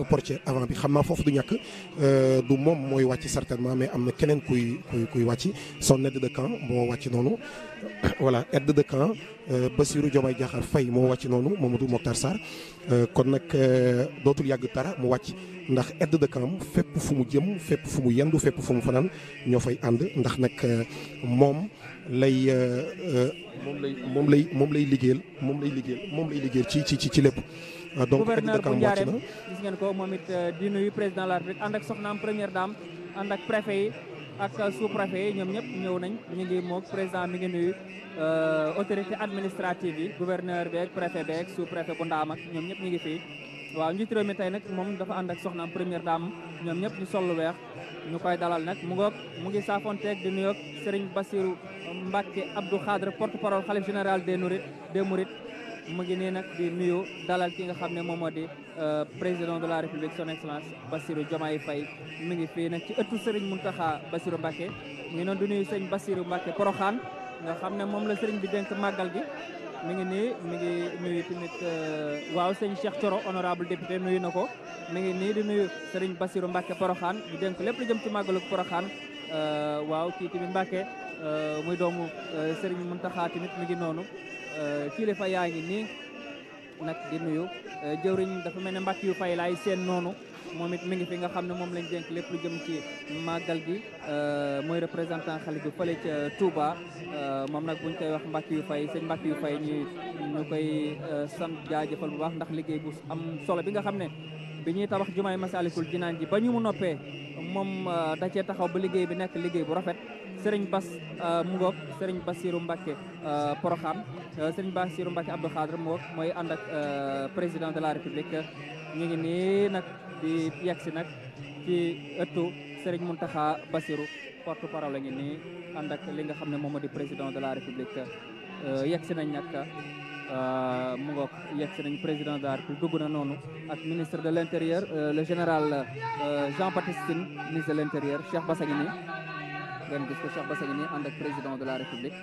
Speaker 5: portière avant bi xam naa foofu du ñàkk du moom mooy wàcc certainement mais am na keneen kuy wàcc son aide de camp moo wàcc noonu voilà aide de camp Bassirou Diomaye Diakhar Faye moo wàcc noonu Mamadou Mokhtar Sarr kon nag dootul yàgg dara mu wàcc ndax aide de camp fépp fu mu jëm fépp fu mu yendu fépp fu mu fanaan ñoo fay ànd ndax nag moom lay liggéeyal ci lépp. donc
Speaker 6: gouverneur bu Ndiarème gis ngeen ko moom it di nuyu président de la République ànd ak soxnaam première dame ànd ak préfet yi ak sous préfet yi ñoom ñëpp ñëw nañ ñu ngi moog président mi ngi nuyu autorité administrative yi gouverneur beeg préfet beeg sous préfet bu Ndaam ak ñoom ñëpp ñu ngi fii. waaw njiitu réew mi tey nag moom dafa ànd ak soxnaam première dame ñoom ñëpp ñu sol lu weex ñu koy dalal nag mu ngi saafonteeg di nuyoog Serigne Bassirou Mbacké Abdou Khadre porte-parole khalife général des Mourides mu ngi nii nag di nuyu dalal ki nga xam ne moom moo di président de la République son excellence Bassirou Diomaye Faye mi ngi fii nag ci ëttu Serigne Mountakha Bassirou Mbacké mu ngi noonu di nuyu sëñ Bassirou Mbacké Porokhane nga xam ne moom la Serigne bi dénk màggal gi mi ngi nuyu tamit waaw sëñ Cheikh Thioro honorable député nuyu na ko mi ngi nii di nuyu Serigne Bassirou Mbacké Porokhane di dénk lépp lu jëm ci màggalu Porokhane waaw kii tamit Mbacké muy doomu Serigne Mountakha tamit mi ngi noonu kilifa yaa ngi nii nag di nuyu jëwriñ dafa mel ne Mbacké yu fay laay seen noonu moom it mi ngi fi nga xam ne moom lañ dénk lépp lu jëm ci màggal gi mooy représentant xalif bi fële ca Touba moom nag buñ koy wax Mbacké yu fay sëñ Mbacké yu fay ñu koy sant jaajëfal bu baax ndax liggéey bu am solo bi nga xam ne bi ñuy tabax jumaay Masalikul Jinaan ji ba ñu mu noppee moom da cee taxaw ba liggéey bi nekk liggéey bu rafet Serigne Bass mu ngoog Serigne Bassirou Mbacké Porokhane Serigne Bassirou Mbacké Abdou Khadre mu ngoog mooy ànd ak président de la République ñu ngi nii nag di yegsi nag ci ëttu Serigne Mountakha Bassirou porte-parole la ngi nii ànd ak li nga xam ne moom moo di président de la République yegsi nañ nag mu ngoog yegsi nañ président de la République dugg na noonu ak ministre de l'intérieur le général Jean-Baptiste Tine ministre de l'intérieur Cheikh Bass a ngi nii ngeen gis ko Cheikh Bass a ngi nii ànd ak président de la République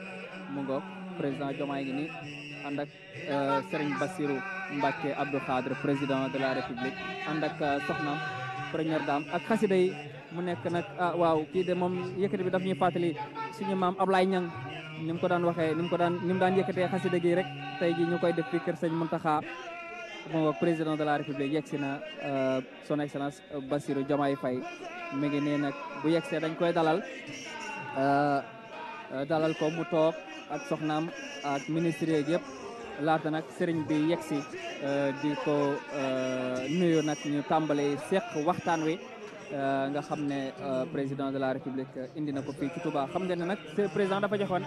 Speaker 6: mu ngoog président Diomaye ngi nii ànd ak Serigne Bassirou Mbacké Abdou Khadre président de la République ànd ak soxnaam première dame ak xasida yi mu nekk nag waaw kii de moom yëkkati bi daf ñuy fàttali suñu maam Ablaye Niang ni mu ko daan waxee ni mu daan yëkkatee xasida gi rek tey ji ñu koy def fi kër sëñ Mountakha moom président de la République yegsi na son excellence Bassirou Diomaye Faye mi ngi nee nag bu yegsee dañ koy dalal ko mu toog ak soxnaam ak ministre yeeg yëpp laata nag sëriñ bi yegsi di ko nuyu nag ñu tàmbali seq waxtaan wi nga xam ne président de la République indi na ko fii ci Touba xam ngeen ne nag président dafa joxoon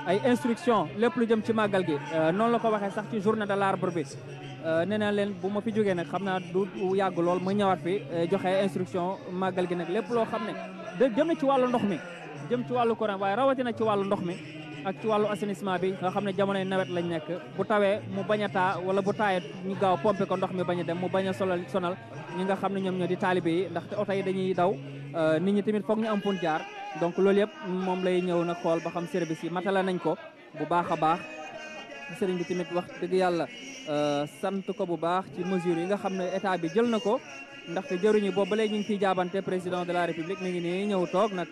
Speaker 6: ay instruction lépp lu jëm ci màggal gi noonu la ko waxee sax ci journée de l'arbre bi nee na leen bu ma fi jógee nag xam naa du yàgg lool ma ñëwaat fi joxe instruction màggal gi nag lépp loo xam ne jëm na ci wàllu ndox mi jëm ci wàllu courant waaye rawatina ci wàllu ndox mi ak ci wàllu assainissement bi nga xam ne jamonoy nawet lañ nekk bu tawee mu bañ a taa wala bu taayee ñu gaaw pomper ko ndox mi bañ a dem mu bañ a sonal ñi nga xam ne ñoom ñoo di taalibe yi ndaxte oto yi dañuy daw nit ñi tamit foog ñu am fu jaar donc loolu yëpp moom lay ñëw nag xool ba xam service yi matala nañ ko bu baax a baax sëriñ bi tamit wax dëgg yàlla sant ko bu baax ci mesures yi nga xam ne état bi jël na ko ndaxte jëruñu boobu ba léegi ñu ngi fiy jaabante président de la République mi ngi nii ñëw toog nag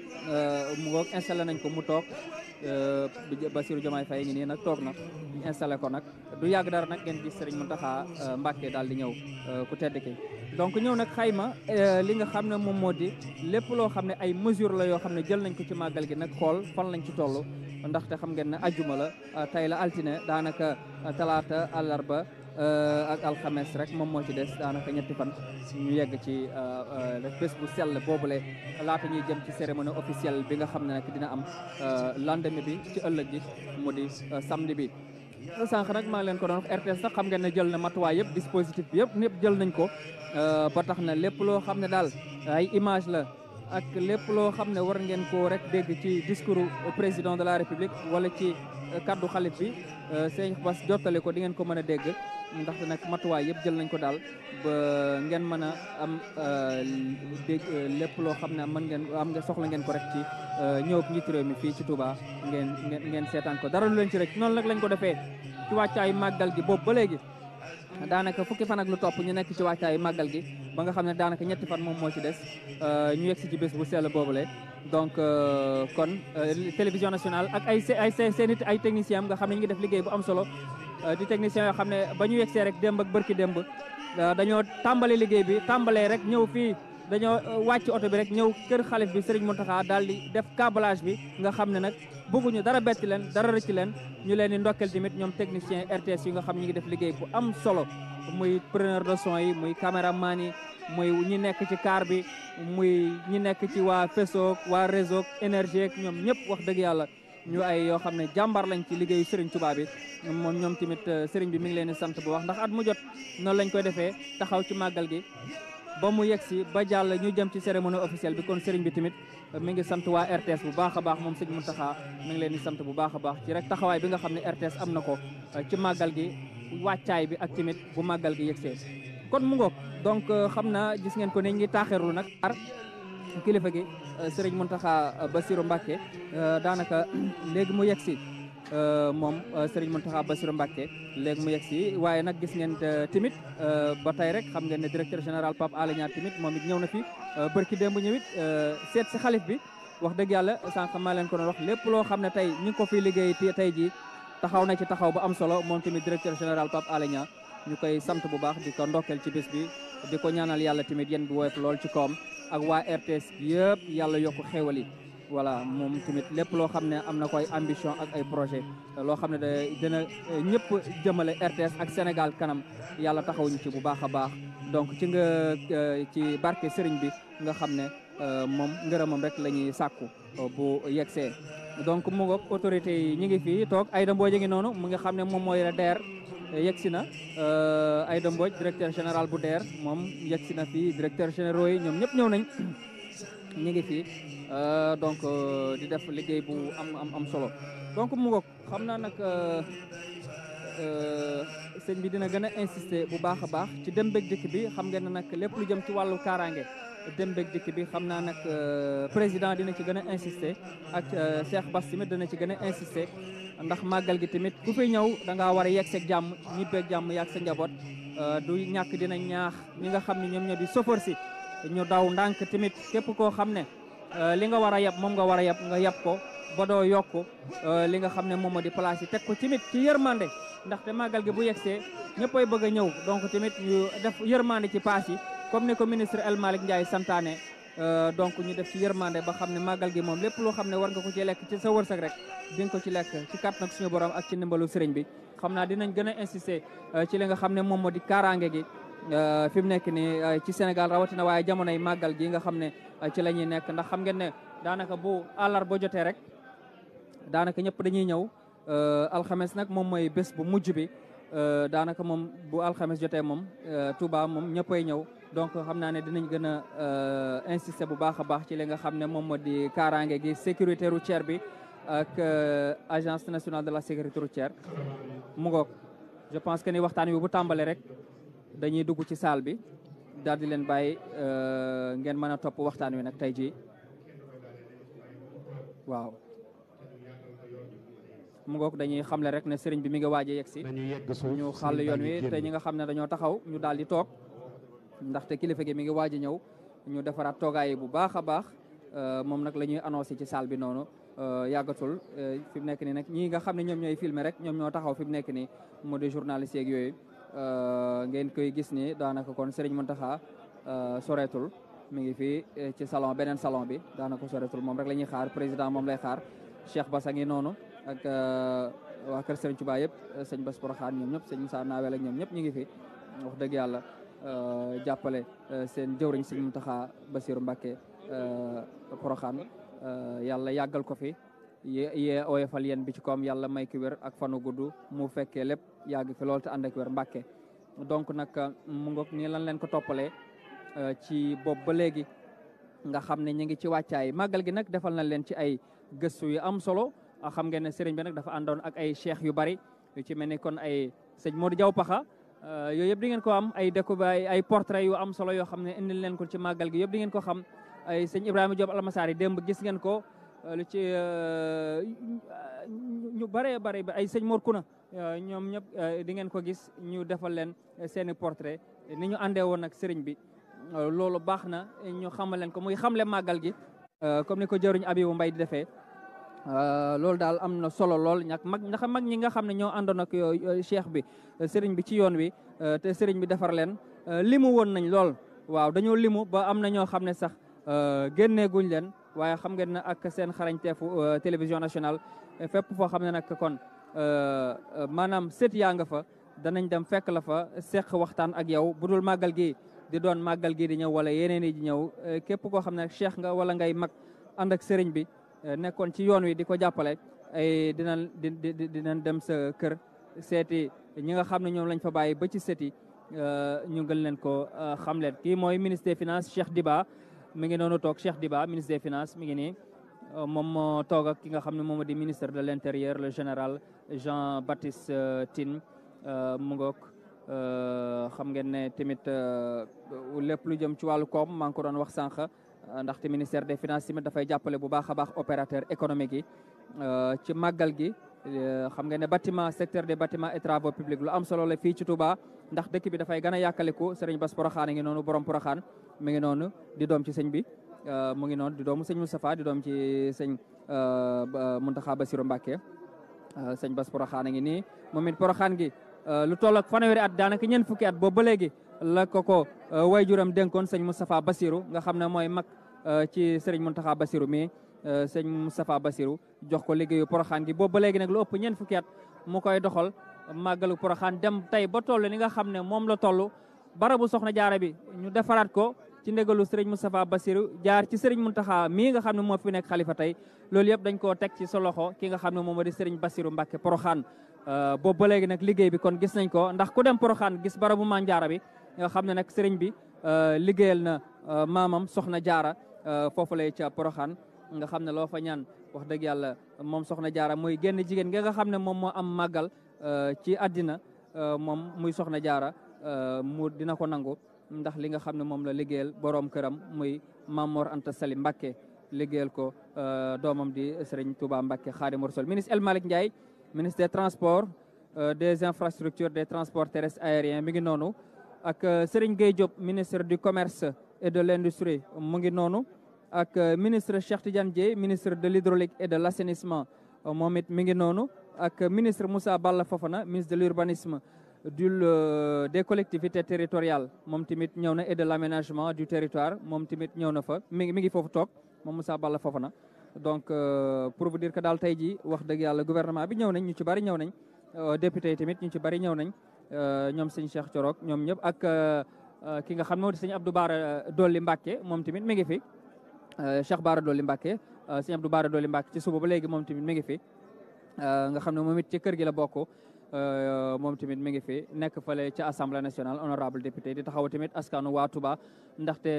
Speaker 6: mu ngoog installé nañ ko mu toog Bassirou Diomaye Faye ngi nii nag toog na installé ko nag du yàgg dara nag ngeen gis Serigne Mountakha Mbacké daal di ñëw ku tedd ki donc ñëw nag xayma li nga xam ne moom moo di lépp loo xam ne ay mesures la yoo xam ne jël nañ ko ci màggal gi nag xool fan lañ ci toll ndaxte xam ngeen ne ajjuma la tey la altine daanaka talaata àllarba ak alxames rek moom moo ci des daanaka ñetti fan ñu yegg ci bés bu sell boobule laata ñuy jëm ci cérémonie officielle bi nga xam ne nag dina am lendemain bi ci ëllëg gi mu di samedi bi. sànq nag maa ngi leen ko doon wax RTS sax xam ngeen ne jël na matuwaay yëpp dispositif bi yëpp ñëpp jël nañ ko ba tax na lépp loo xam ne daal ay image la ak lépp loo xam ne war ngeen ko rek dégg ci discours président de la république wala ci kaddu xalif bi sëñ Bass jottali ko di ngeen ko mën a dégg ndaxte nag matuwaay yëpp jël nañ ko daal ba ngeen mën a am dégg lépp loo xam ne am nga soxla ngeen ko rek ci ñëw njiitu réew mi fii ci Touba ngeen seetaan ko dara lu leen ci rek noonu nag lañ ko defee ci wàccaayu màggal gi boobu ba léegi daanaka fukki fan ak lu topp ñu nekk ci wàccaayu màggal gi ba nga xam ne daanaka ñetti fan moom moo ci des ñu yegg si ci bés bu sell boobule donc kon télévision nationale ak ay techniciens am nga xam ne ñu ngi def liggéey bu am solo di techniciens yoo xam ne ba ñu yegsee rek démb ak bërki démb dañoo tàmbali liggéey bi tàmbalee rek ñëw fii dañoo wàcc oto bi rek ñëw kër xalif bi Serigne Mountakha daal di def câblage bi nga xam ne nag bëgguñu dara betti leen dara rëcc leen ñu leen di ndokkel tamit ñoom technicien RTS yi nga xam ñi ngi def liggéey bu am solo muy preneur de son yi muy caméraman yi muy ñi nekk ci car bi muy ñi nekk ci waa Fesoog waa réseau énergie ak ñoom ñëpp wax dëgg yàlla ñu ay yoo xam ne jàmbaar lañ ci liggéeyu Serigne Touba bi moom ñoom tamit Serigne bi mi ngi leen di sant bu wax ndax at mu jot noonu lañ koy defee taxaw ci màggal gi ba mu yegg si ba jàll ñu jëm ci cérémonie officielle bi kon Serigne bi tamit mi ngi sant waa RTS bu baax a baax moom Serigne Mountakha mi ngi leen di sant bu baax a baax ci rek taxawaay bi nga xam ne RTS am na ko ci màggal gi wàccaay bi ak tamit bu màggal gi yegsee kon mu ngoog donc xam naa gis ngeen ko ne ngi taaxeerlu nag ar kilifa gi Serigne Mountakha Bassirou Mbacké daanaka léegi mu yegsi moom Serigne Mountakha Bassirou Mbacké léegi mu yegsi waaye nag gis ngeen tamit ba tey rek xam ngeen ne directeur général Pape Alé Niang tamit moom it ñëw na fi bërki démb ñëwit seet si xalif bi wax dëgg yàlla sànq maa leen ko doon wax lépp loo xam ne tey ñu ngi ko fi liggéey tey jii taxaw na ci taxaw bu am solo moom tamit directeur général Pape Alé Niang ñu koy sant bu baax di ko ndokkeel ci bés bi di ko ñaanal yàlla tamit yéen bi woyof lool ci kawam ak waa RTS yëpp yàlla yokk xéewal yi voilà moom tamit lépp loo xam ne am na koy ambition ak ay projet loo xam ne dina ñëpp jëmale RTS ak Sénégal kanam yàlla taxawuñu ci bu baax a baax donc ci barke Serigne bi nga xam ne moom ngërëmam rek la ñuy sàkku bu yegsee donc mu ngoog autorité yi ñi ngi fii toog Aïda Mbodj ngi noonu mu nga xam ne moom mooy DER yegsi na Aïda Mbodj directeur général bu DER moom yegsi na fii directeur généraux yi ñoom ñëpp ñëw nañ ñi ngi fii donc di def liggéey bu am solo donc mu ngoog xam naa nag sëñ bi dina gën a insister bu baax a baax ci dem beeg dikk bi xam ngeen ne nag lépp lu jëm ci wàllu kaaraange dem beeg dikk bi xam naa nag président dina ci gën a insister ak Cheikh Bass tamit dina ci gën a insister ndax màggal gi tamit ku fi ñëw da ngaa war a yegg seeg jàmm ñibbeeg jàmm yaag sa njaboot du ñàkk dina ñaax ñi nga xam ne ñoom ñoo di chauffeur si ñu daw ndànk tamit képp koo xam ne li nga war a yab moom nga war a yab nga yab ko ba doo yokk li nga xam ne moom moo di place yi teg ko tamit ci yërmande ndaxte màggal gi bu yegsee ñëppay bëgg a ñëw donc tamit ñu def yërmande ci paas yi comme ni ko ministre El Malick Ndiaye santaane donc ñu def ci yërmande ba xam ne màggal gi moom lépp loo xam ne war nga ko ci lekk ci sa wërsëg rek di nga ko ci lekk ci kàttan suñu borom ak ci ndimbalu sëriñ bi xam naa dinañ gën a insister ci li nga xam ne moom moo di kaaraange gi fi mu nekk nii ci Sénégal rawatina waaye jamonoy màggal gi nga xam ne ci la ñuy nekk ndax xam ngeen ne daanaka bu àllarba jotee rek daanaka ñëpp dañuy ñëw alxames nag moom mooy bés bu mujj bi daanaka moom bu alxames jotee moom Touba moom ñëppay ñëw donc xam naa ne dinañ gën a insister bu baax a baax ci li nga xam ne moom moo di kaaraange gi sécurité routière bi ak agence nationale de la sécurité routière mu ngoog je pense que ni waxtaan wi bu tàmbale rek dañuy dugg ci salle bi daal di leen bàyyi ngeen mën a topp waxtaan wi nag tey jii waaw mu ngoog dañuy xamle rek ne sëriñ bi mi ngi waaj a yegg si ñu xàll yoon wi te ñi nga xam ne dañoo taxaw ñu daal di toog ndaxte kilifa gi mi ngi waaj a ñëw ñu defaraat toogaay yi bu baax a baax moom nag la ñuy annoncé ci salle bi noonu yàggatul fi mu nekk nii nag ñii nga xam ne ñoom ñooy filmer rek ñoom ñoo taxaw fi mu nekk nii mu di journaliste yeeg yooyu ngeen koy gis ni daanaka kon Serigne Mountakha soreetul mi ngi fii ci salon beneen salon bi daanaka soreetul moom rek la ñuy xaar président moom lay xaar Cheikh Bass a ngi noonu ak waa kër Serigne Touba yëpp sëñ Bass Porokhane ñoom ñëpp sëñ Moussa Nawel ak ñoom ñëpp ñu ngi fi wax dëgg yàlla jàppale seen jëwriñ sëñ Mountakha Bassirou Mbacké Porokhane yàlla yàggal ko fi yee oyofal yéen bi ci koom yàlla may ki wér ak fanu gudd mu fekkee lépp yàgg fi loolu te ànd ak wér Mbacké donc nag mu ngoog nii lan leen ko toppalee ci bopp ba léegi nga xam ne ñu ngi ci wàccaay màggal gi nag defal na leen ci ay gëstu yu am solo xam ngeen ne sëriñ bi nag dafa àndoon ak ay cheikh yu bari yu ci mel ni kon ay sëñ Modou Diaw Paxa yooyu yëpp di ngeen ko am ay découverte ay portrait yu am solo yoo xam ne indil leen ko ci màggal gi yëpp di ngeen ko xam ay sëñ Ibrahima Diop Almasari démb gis ngeen ko lu ci ñu bare bare ay sëñ Mor Kuna ñoom ñëpp di ngeen ko gis ñu defal leen seeni portrait ni ñu àndee woon ak sëriñ bi loolu baax na ñu xamal leen ko muy xamle màggal gi comme ni ko jëruñ Abibu Mbay di defee loolu daal am na solo lool ndax mag ñi nga xam ne ñoo àndoon ak cheikh bi sëriñ bi ci yoon wi te sëriñ bi defar leen limu woon nañ lool waaw dañoo limu ba am na ñoo xam ne sax génneeguñ leen waaye xam ngeen ne ak seen xarañteefu télévision nationale fépp foo xam ne nag kon maanaam sët yaa nga fa danañ dem fekk la fa seq waxtaan ak yow bu dul màggal gi di doon màggal gi di ñëw wala yeneen yi di ñëw képp koo xam ne cheikh nga wala ngay mag ànd ak sëriñ bi nekkoon ci yoon wi di ko jàppale ay dinañ dem sa kër seeti ñi nga xam ne ñoom lañ fa bàyyi ba ci seti ñu gën leen ko xam leen kii mooy ministre des finances Cheikh Diba mi ngi noonu toog Cheikh Diba ministre des finances mi ngi nii moom moo toog ak ki nga xam ne moom di ministre de l'intérieur le général Jean-Baptiste Tine mu ngoog xam ngeen ne tamit lépp lu jëm ci wàllu koom maa ngi ko doon wax sànq ndaxte ministère des finances tamit dafay jàppale bu baax a baax opérateur économique yi ci màggal gi xam nga ne bâtiment secteur des bâtiments et travaux publics lu am solo la fii ci Touba ndax dëkk bi dafay gën a yàkkaliku sëriñ Bass Porokhane ngi noonu borom Porokhane mi ngi noonu di doom ci sëñ bi mu ngi noonu di doomu sëñ Moustapha di doom ci sëñ Mountakha Bassirou Mbacké sëñ Bass Porokhane ngi nii moom it Porokhane gi lu toll ak fanweeri at daanaka ñeent fukki at boobu ba léegi la ko wayjuram dénkoon sëñ Moustapha Bassirou nga xam ne mooy mag ci sëriñ Mountakha Bassirou mi sëñ Moustapha Bassirou jox ko liggéeyu Porokhane gi boobu ba léegi nag lu ëpp ñeent fukki at mu koy doxal màggalu Porokhane dem tey ba toll ni nga xam ne moom la toll barabu soxna jaara bi ñu defaraat ko ci ndégalu sëriñ Moustapha Bassirou jaar ci sëriñ Mountakha mii nga xam ne moo fi nekk xalifa tey loolu yëpp dañ koo teg ci sa loxo ki nga xam ne moom di sëriñ Bassirou Mbacké Porokhane boobu ba léegi nag liggéey bi kon gis nañ ko ndax ku dem Porokhane gis barabu maam jaara bi nga xam ne nag sëriñ bi liggéeyal na maamam soxna jaara foofu lay ca Porokhane nga xam ne loo fa ñaan wax dëgg yàlla moom soxna jaara muy génn jigéen nga xam ne moom moo am màggal ci àddina moom muy soxna jaara mu dina ko nangu ndax li nga xam ne moom la liggéeyal boroom këram muy Mamor Anta Sali Mbacké liggéeyal ko doomam di sëriñ Touba Mbacké Khadimou Rassoul ministre El Malick Ndiaye ministre des transports des infrastructures des transports terrestres aériens mi ngi noonu ak Serigne Gueye Diop ministre du commerce et de l'industrie mu ngi noonu ak ministre Cheikh Tidiane Dièye ministre de l'hydraulique et de l'assainissement moom it mi ngi noonu ak ministre Moussa Balla Fofana ministre de l'urbanisme des collectivités territoriales moom tamit ñëw na et de l'aménagement du territoire moom tamit ñëw na fa mi ngi foofu toog moom Moussa Balla Fofana donc pour vous dire que daal tey jii wax dëgg yàlla gouvernement bi ñëw nañ ñu ci bari ñëw nañ député yi tamit ñu ci bari ñëw nañ ñoom sëñ Cheikh Thiorok ñoom ñëpp ak ki nga xam ne moo di sëñ Abdou Bara Dolly Mbacké moom tamit mi ngi fi Cheikh Bara Dolly Mbacké sëñ Abdou Bara Dolly Mbacké ci suba ba léegi moom tamit mi ngi fi nga xam ne moom it ci kër gi la bokk moom tamit mi ngi fi nekk fale ci assemblée nationale honorable député di taxaw tamit askanu waa Touba ndaxte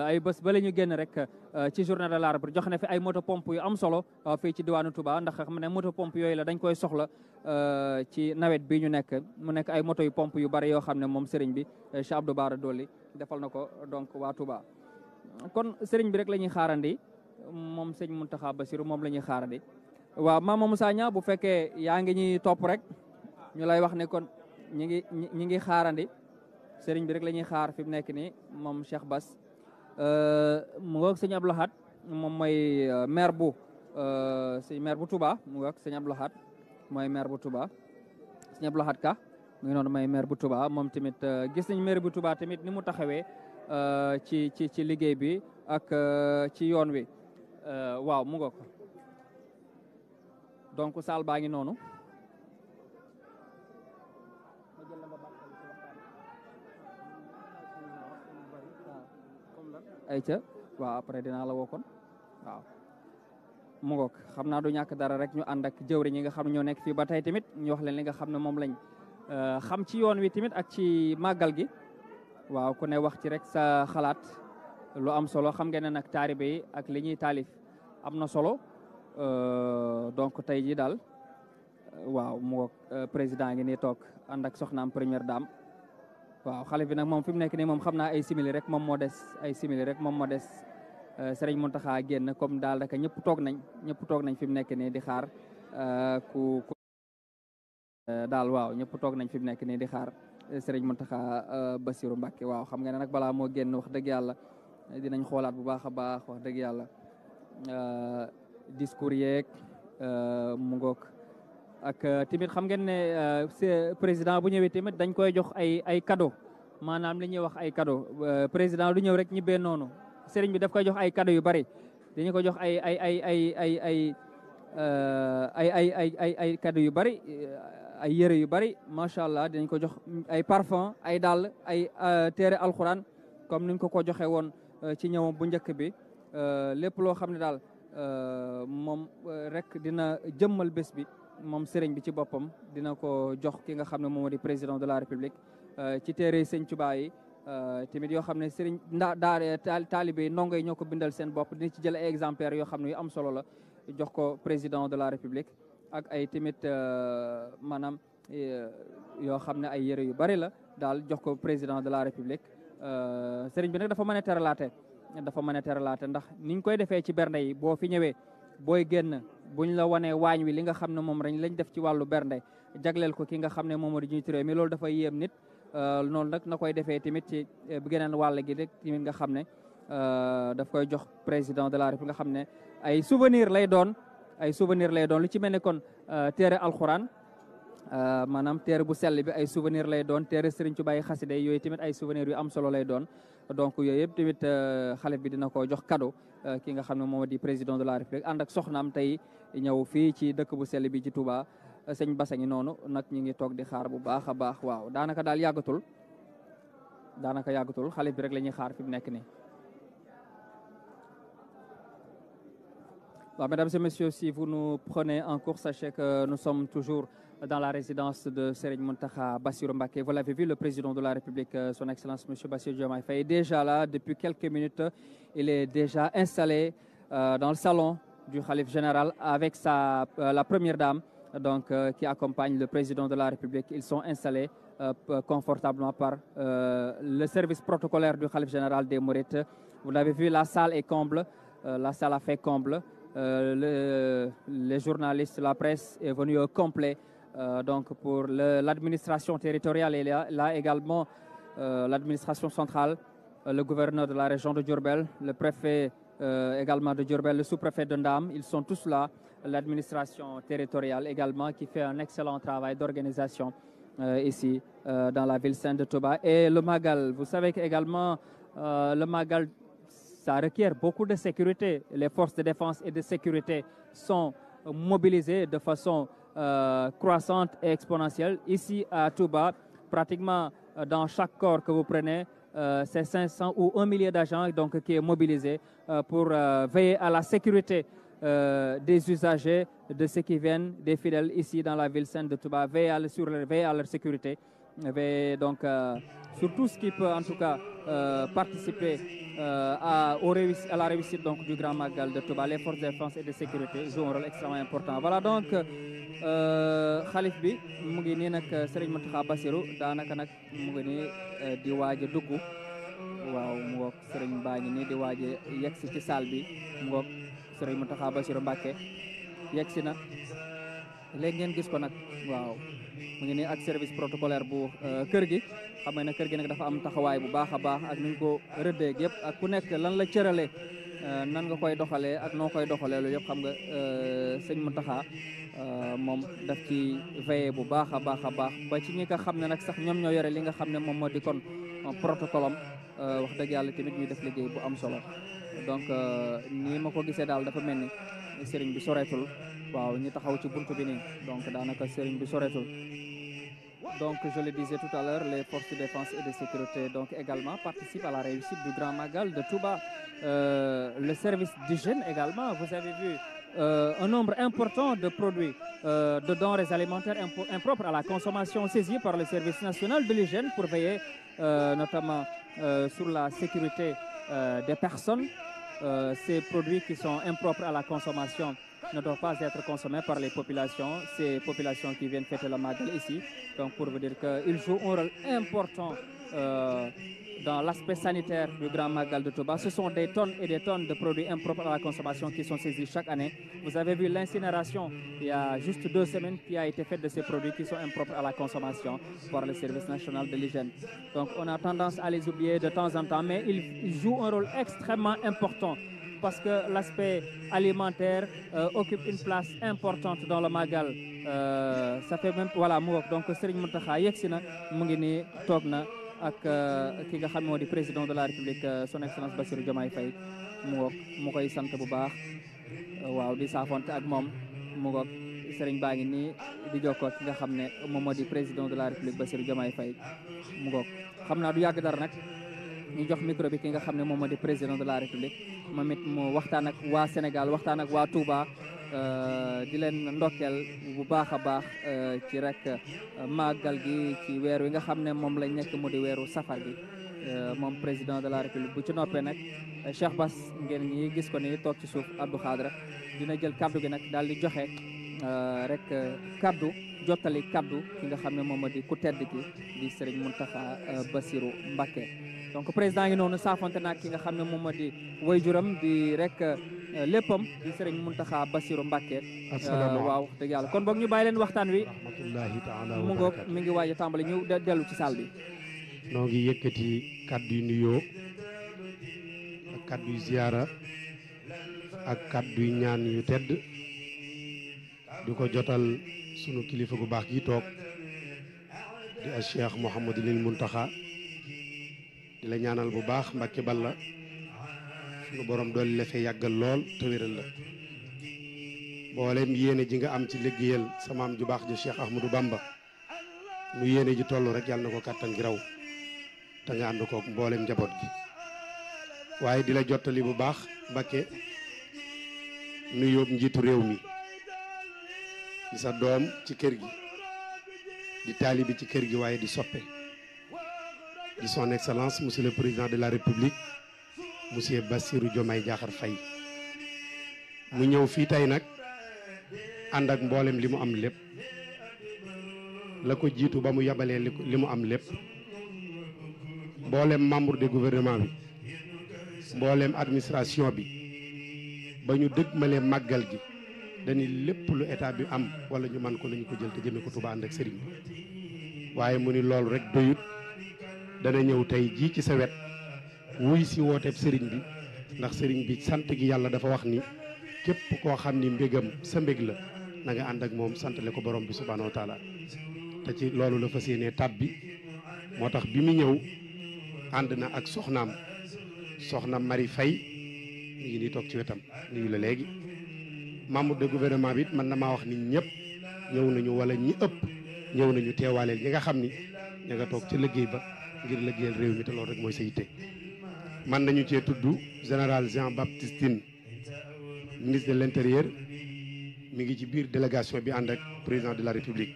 Speaker 6: ay bés ba la ñu génn rek ci journée de l'arbre jox na fi ay moto pompe yu am solo fii ci diwaanu Touba ndax xam ne moto pompe yooyu la dañ koy soxla ci nawet bi ñu nekk mu nekk ay moto yu pompe yu bari yoo xam ne moom sëriñ bi Cheikh Abdou Bara Dolly defal na ko donc waa Touba kon sëriñ bi rek la ñuy xaarandi moom sëñ Mountakha Bassirou moom la ñuy xaarandi waaw Mama Moussa Niang bu fekkee yaa ngi ñuy topp rek ñu lay wax ne kon ñi ngi xaarandi sëriñ bi rek la ñuy xaar fi mu nekk nii moom Cheikh Bass mu ngoog sëñ Abdou Lahad moom mooy maire bu Touba mu ngoog sëñ Abdou Lahad mooy maire bu Touba sëñ Abdou Lahad Ka mu ngi noonu mooy maire bu Touba moom tamit gis nañ maire bu Touba tamit ni mu taxawee ci liggéey bi ak ci yoon wi waaw mu ngoog donc saal baa ngi noonu ay ca waaw après dinaa la woo kon waaw mu ngoog xam naa du ñàkk dara rek ñu ànd ak jëwri ñi nga xam ne ñoo nekk fii ba tey tamit ñu wax leen li nga xam ne moom lañ xam ci yoon wi tamit ak ci màggal gi waaw ku ne wax ci rek sa xalaat lu am solo xam ngeen ne nag taalibe yi ak li ñuy taalif am na solo donc tey ji daal waaw mu ngoog président ngi nii toog ànd ak soxnaam première dame waaw xale bi nag moom fi mu nekk nii moom xam naa ay simili rek moom moo des ay simili rek moom moo des Serigne Mountakha génn comme daal daka ñëpp toog nañ fi mu nekk nii di xaar ku daal waaw ñëpp toog nañ fi mu nekk nii di xaar Serigne Mountakha Bassirou Mbacké waaw xam nga ne nag balaa moo génn wax dëgg yàlla dinañ xoolaat bu baax a baax wax dëgg yàlla discours yeeg mu ngoog ak tamit xam ngeen ne président bu ñëwee tamit dañ koy jox ay cadeau maanaam li ñuy wax ay cadeau président du ñëw rek ñibbee noonu sëriñ bi daf koy jox ay cadeau yu bari dañu ko jox ay cadeau yu bari ay yëre yu bari macha allah dinañ ko jox ay parfum ay dàll ay téere alxuraan comme niñ ko joxe woon ci ñëwam bu njëkk bi lépp loo xam ne daal moom rek dina jëmmal bés bi moom sëriñ bi ci boppam dina ko jox ki nga xam ne moom di président de la république ci téere sëñ Tuubaa yi tamit yoo xam ne sëriñ taalibe yi ndongo yi ñoo ko bindal seen bopp dina ci jël ay exemplaires yoo xam ne yu am solo la jox ko président de la république ak ay tamit maanaam yoo xam ne ay yëre yu bari la daal jox ko président de la république sëriñ bi nag dafa mën a teralaate ndax niñ koy defee ci bernde yi boo fi ñëwee booy génn buñ la wanee waañ wi li nga xam ne moom lañ def ci wàllu bernde jagleel ko ki nga xam ne moom di jiitu réew mi loolu dafay yéem nit noonu nag na koy defee tamit ci geneen wàll gi rek tamit nga xam ne daf koy jox président de la République nga xam ne ay souvenir lay doon lu ci mel ne kon téere alxuraan maanaam téere bu sell bi ay souvenir lay doon téere Serigne Touba yi xasida yooyu tamit ay souvenir yu am solo lay doon donc yooyu yëpp tamit xale bi dina ko jox cadeau ki nga xam ne moom di président de la République ànd ak soxnaam tey ñëw fii ci dëkk bu sell bi ci Touba sëñ Bassa ngi noonu nag ñu ngi toog di xaar bu baax a baax waaw daanaka daal yàggatul xale bi rek la ñuy xaar fi mu nekk nii. Bon, mesdames et messieurs, si vous nous prenez en cours, sachez que nous sommes toujours dans la résidence de Serigne Mountakha Bassirou Mbacké. Vous l'avez vu, le président de la République, son Excellence M. Bassirou Diomaye Faye, est déjà là depuis quelques minutes. Il est déjà installé dans le salon du Khalife général avec la première dame donc, qui accompagne le président de la République. Ils sont installés confortablement par le service protocolaire du Khalife général des Mourides. Vous l'avez vu, la salle est comble, la salle a fait comble. Les journalistes, la presse est venue au complet donc pour l'administration territoriale et là également l'administration centrale, le gouverneur de la région de Diourbel, le préfet également de Diourbel, le sous-préfet de Ndam, ils sont tous là, l'administration territoriale également qui fait un excellent travail d'organisation ici dans la ville sainte de Touba. Et le Magal, vous savez qu'également le Magal, ça requiert beaucoup de sécurité. Les forces de défense et de sécurité sont mobilisées de façon croissante et exponentielle. Ici à Touba, pratiquement dans chaque corps que vous prenez, c'est 500 ou 1 millier d'agents donc, qui est mobilisé pour veiller à la sécurité des usagers, de ceux qui viennent, des fidèles ici dans la ville sainte de Touba, veiller à leur sécurité, veiller donc sur tout ce qui peut en tout cas participer à la réussite donc, du Grand Magal de Touba. Les forces de défense et de sécurité jouent un rôle extrêmement important. Voilà donc xalif bi mu ngi nii nag Serigne Mountakha Bassirou daanaka nag mu ngi nii di waaj a dugg waaw mu ngoog Serigne baa ngi nii di waaj a yegsi ci salle bi mu ngoog Serigne Mountakha Bassirou Mbacké yegsi na léegi ngeen gis ko nag waaw mu ngi nii ak service protocolaire bu kër gi xam nga ne kër gi nag dafa am taxawaay bu baax a baax ak nuñ ko rëddee yëpp ak ku nekk lan la cëralee nan nga koy doxalee ak noo koy doxalee loolu yëpp xam nga sëñ Mountakha moom daf ci veillé bu baax a baax ba ci ñi nga xam ne nag sax ñoom ñoo yore li nga xam ne moom moo di kon protocole am wax dëgg yàlla tamit ñuy def liggéey bu am solo donc nii ma ko gisee daal dafa mel ni sëriñ bi soreetul waaw ñu taxaw ci buntu bi nii donc daanaka sëriñ bi soreetul. Donc, je le disais tout à l'heure, les forces de défense et de sécurité donc également participent à la réussite du Grand Magal de Touba. Le service d'hygiène également, vous avez vu un nombre important de produits, de denrées alimentaires impropres à la consommation saisis par le service national de l'hygiène pour veiller notamment sur la sécurité des personnes. Ces produits qui sont impropres à la consommation ne doivent pas être consommés par les populations, ces populations qui viennent fêter le Magal ici. Donc pour vous dire qu'ils jouent un rôle important dans l'aspect sanitaire du Grand Magal de Touba. Ce sont des tonnes et des tonnes de produits impropres à la consommation qui sont saisis chaque année. Vous avez vu l'incinération il y a juste 2 semaines qui a été faite de ces produits qui sont impropres à la consommation par le service national de l'hygiène. Donc on a tendance à les oublier de temps en temps, mais ils jouent un rôle extrêmement important parce que l'aspect alimentaire occupe une place importante dans le Magal. Ça fait même voilà mu donc Serigne Mountakha yegsi na mu ngi nii toog na ak ki nga xam moo di président de la République son excellence Bassirou Diomaye Faye mu koy sant bu baax waaw di saafonte ak moom mu ngoog Serigne baa ngi nii di jokkoo ki nga xam ne moom moo di président de la République Bassirou Diomaye Faye mu ngoog xam naa du yàgg dara nag ñu jox micro bi ki nga xam ne moom moo di président de la République moom it mu waxtaan ak waa Sénégal waxtaan ak waa Touba di leen ndokkeel bu baax a baax ci rek màggal gi ci weer wi nga xam ne moom lañ nekk mu di weeru safar gi moom président de la République bu ci noppee nag Cheikh Bass ngeen ñi gis ko ni toog ci suuf Abdou Khadra dina jël kaddu gi nag daal di joxe rek kaddu jottali kaddu ki nga xam ne moom moo di ku tedd ki di Serigne Mountakha Bassirou Mbacké. Donc président ngi noonu saafonte naag ki nga xam ne moom moo di waajuram di rek léppam di Serigne Mountakha Bassirou Mbacké. waaw wax dëgg yàlla kon boog ñu bàyyi leen waxtaan wi mu ngoog mi ngi waaj a tàmbali ñu dellu ci salle bi.
Speaker 5: noo ngi yëkkati kaddu yu nuyoo ak kaddu yu ziyaara ak kaddu yu ñaan yu tedd di ko jotal sunu kilifa gu baax gi toog di a Cheikh Mouhamadul Mountakha di la ñaanal bu baax Mbacké Balla sunu borom dool la fee yàggal lool te wéral la mboolem yéene ji nga am ci liggéeyal sa maam ju baax ji Cheikh Ahmadou Bamba nu yéene ji toll rek yàlla na ko kàttan gi raw te nga ànd kook mboolem njaboot gi waaye di la jottali bu baax Mbacké nu yóbbu njiitu réew mi di sa doom ci kër gi di taalibi ci kër gi waaye di soppe di son excellence monsieur le président de la république monsieur Bassirou Diomaye Diakhar Faye mu ñëw fii tey nag ànd ak mboolem li mu am lépp la ko jiitu ba mu yabalee li mu am lépp mboolem membre du gouvernement bi mboolem administration bi ba ñu dëgmalee màggal gi dañuy lépp lu état bi am wala ñu man ko nañu ko jël te jëmee ko Touba ànd ak sëriñ bi waaye mu ni loolu rek doyut dana ñëw tey jii ci sa wet wuy si wooteeb sëriñ bi ndax sëriñ bi sant gi yàlla dafa wax ni képp koo xam ni mbégam sa mbég la na nga ànd ak moom santale ko borom bi subhaanahu wa taala te ci loolu la fas yéenee tab bi moo tax bi mu ñëw ànd na ak soxna Marie Faye mi ngi nii toog ci wetam nuyu la léegi membre de gouvernement bi it mën na maa wax ni ñëpp ñëw nañu wala ñi ëpp ñëw nañu teewaaleel ñi nga xam ni ña nga toog ci liggéey ba ngir liggéeyal réew mi te loolu rek mooy sa yitte man nañu cee tudd général Jean Baptiste Tine ministre de l'intérieur mi ngi ci biir délégation bi ànd ak président de la république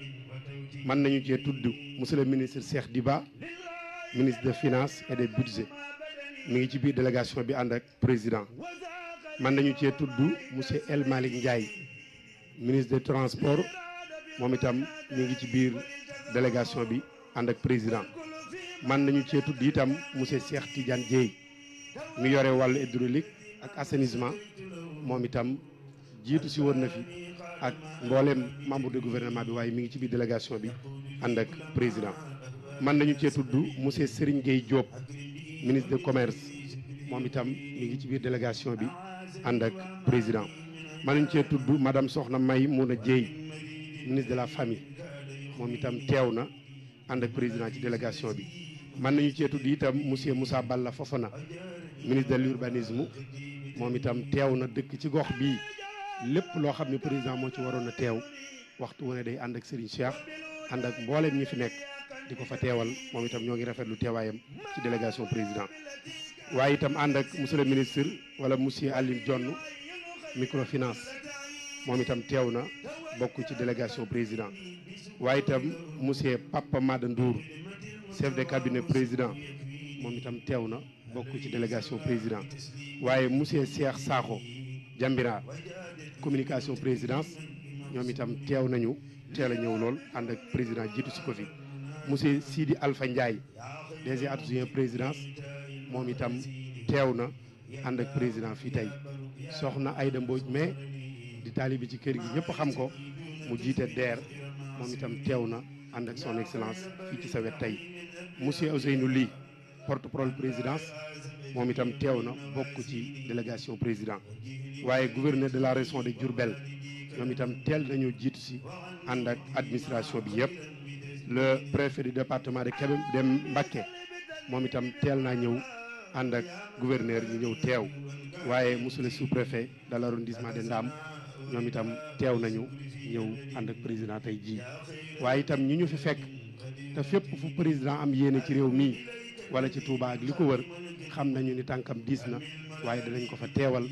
Speaker 5: man nañu cee tudd monsieur le ministre Cheikh Diba ministre de finance et des budgets mi ngi ci biir délégation bi ànd ak président man nañu cee tudd monsieur El Malick Ndiaye ministre des transports moom itam mi ngi ci biir délégation bi ànd ak président man nañu cee tudd itam monsieur Cheikh Tidiane Dieye mi yore wàllu hydraulique ak assainissement moom itam jiitu si woon na fi ak mboolem membre du gouvernement bi waaye mi ngi ci biir délégation bi ànd ak président man nañu cee tudd monsieur Serigne Gueye Diop ministre de commerce moom itam mi ngi ci biir délégation bi ànd ak président man nañu cee tudd madame Soxna May Mouna Dieye ministre de la famille moom itam teew na ànd ak président ci délégation bi man nañu cee tudd itam monsieur Moussa Balla Fofana ministre de l'urbanisme moom itam teew na dëkk ci gox bii lépp loo xam ne président moo ci waroon a teew waxtu wu ne day ànd ak Serigne Cheikh ànd ak mboolem ñi fi nekk di ko fa teewal moom itam ñoo ngi rafetlu teewaayam ci délégation président. waaye itam ànd ak monsieur le ministre wala monsieur Aline Dione microfinance moom itam teew na bokk ci délégation président. waaye itam monsieur Papa Mada Ndour chef de cabinet président moom itam teew na bokk ci délégation président. waaye monsieur Cheikh Sakho Jambira communication présidence ñoom itam teew nañu teel a ñëw lool ànd ak président jiitu si ko fi. monsieur Sidi Alpha Ndiaye DG adjoint présidence moom itam teew na ànd ak président fii tey. soxna Aïda Mbodj mais di taalibi ci kër gi ñëpp xam ko mu jiite DER moom itam teew na ànd ak son excellence fii ci sa wet tey. monsieur Ousseynou Ly porte-parole présidence moom itam teew na bokk ci délégation président. waaye gouverneur de la région de Diourbel ñoom itam teel nañu jiitu si ànd ak administration bi yëpp. le préfet du département de Kébémer dem Mbacké moom itam teel naa ñëw ànd ak gouverneur ñu ñëw teew. waaye monsieur le sous-préfet de l'arrondissement de Ndam ñoom itam teew nañu ñëw ànd ak président tey jii. waaye itam ñi ñu fi fekk te fépp fu président am yéene ci réew mii wala ci Touba ak li ko wër xam nañu ni tànkam diis na waaye danañ ko fa teewal.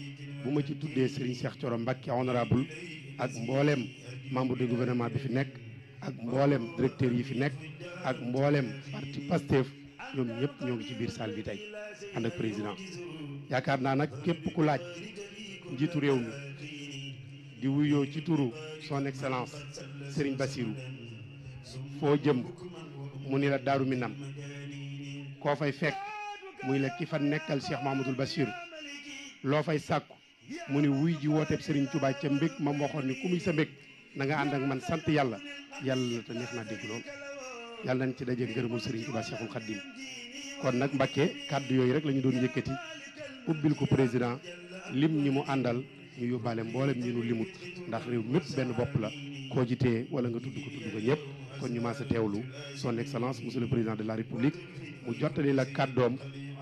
Speaker 5: bu ma ci tuddee Serigne Cheikh Thioro Mbacké honorable ak mboolem membre du gouvernement bi fi nekk ak mboolem directeur yi fi nekk ak mboolem parti Pastef ñoom ñëpp ñoo ngi ci biir salle bi tey ànd ak président. yaakaar naa nag képp ku laaj njiitu réew mi di wuyoo ci turu son excellence Serigne Bassirou foo jëm mu ni la Daaru Minam koo fay fekk muy la ki fa nekkal Cheikh Mahamadoul Bachir loo fay sàkku mu ni wuy ji wooteeb Serigne Touba ca mbég ma waxoon ni ku muy sa mbég na nga ànd ak man sant yàlla yàlla la te neex naa dégg lool yàlla nañ ci daje ngërëmul Serigne Touba Cheikhul Khadim. kon nag Mbacké kàddu yooyu rek la ñu doon yëkkati ubbil ko président lim ñi mu àndal ñu yóbbaale mboolem ñi nu limut ndax réew mépp benn bopp la koo ji téye wala nga tudd ko ñëpp. kon ñu maasa teewlu son excellence monsieur le président de la république mu jottali la kàddoom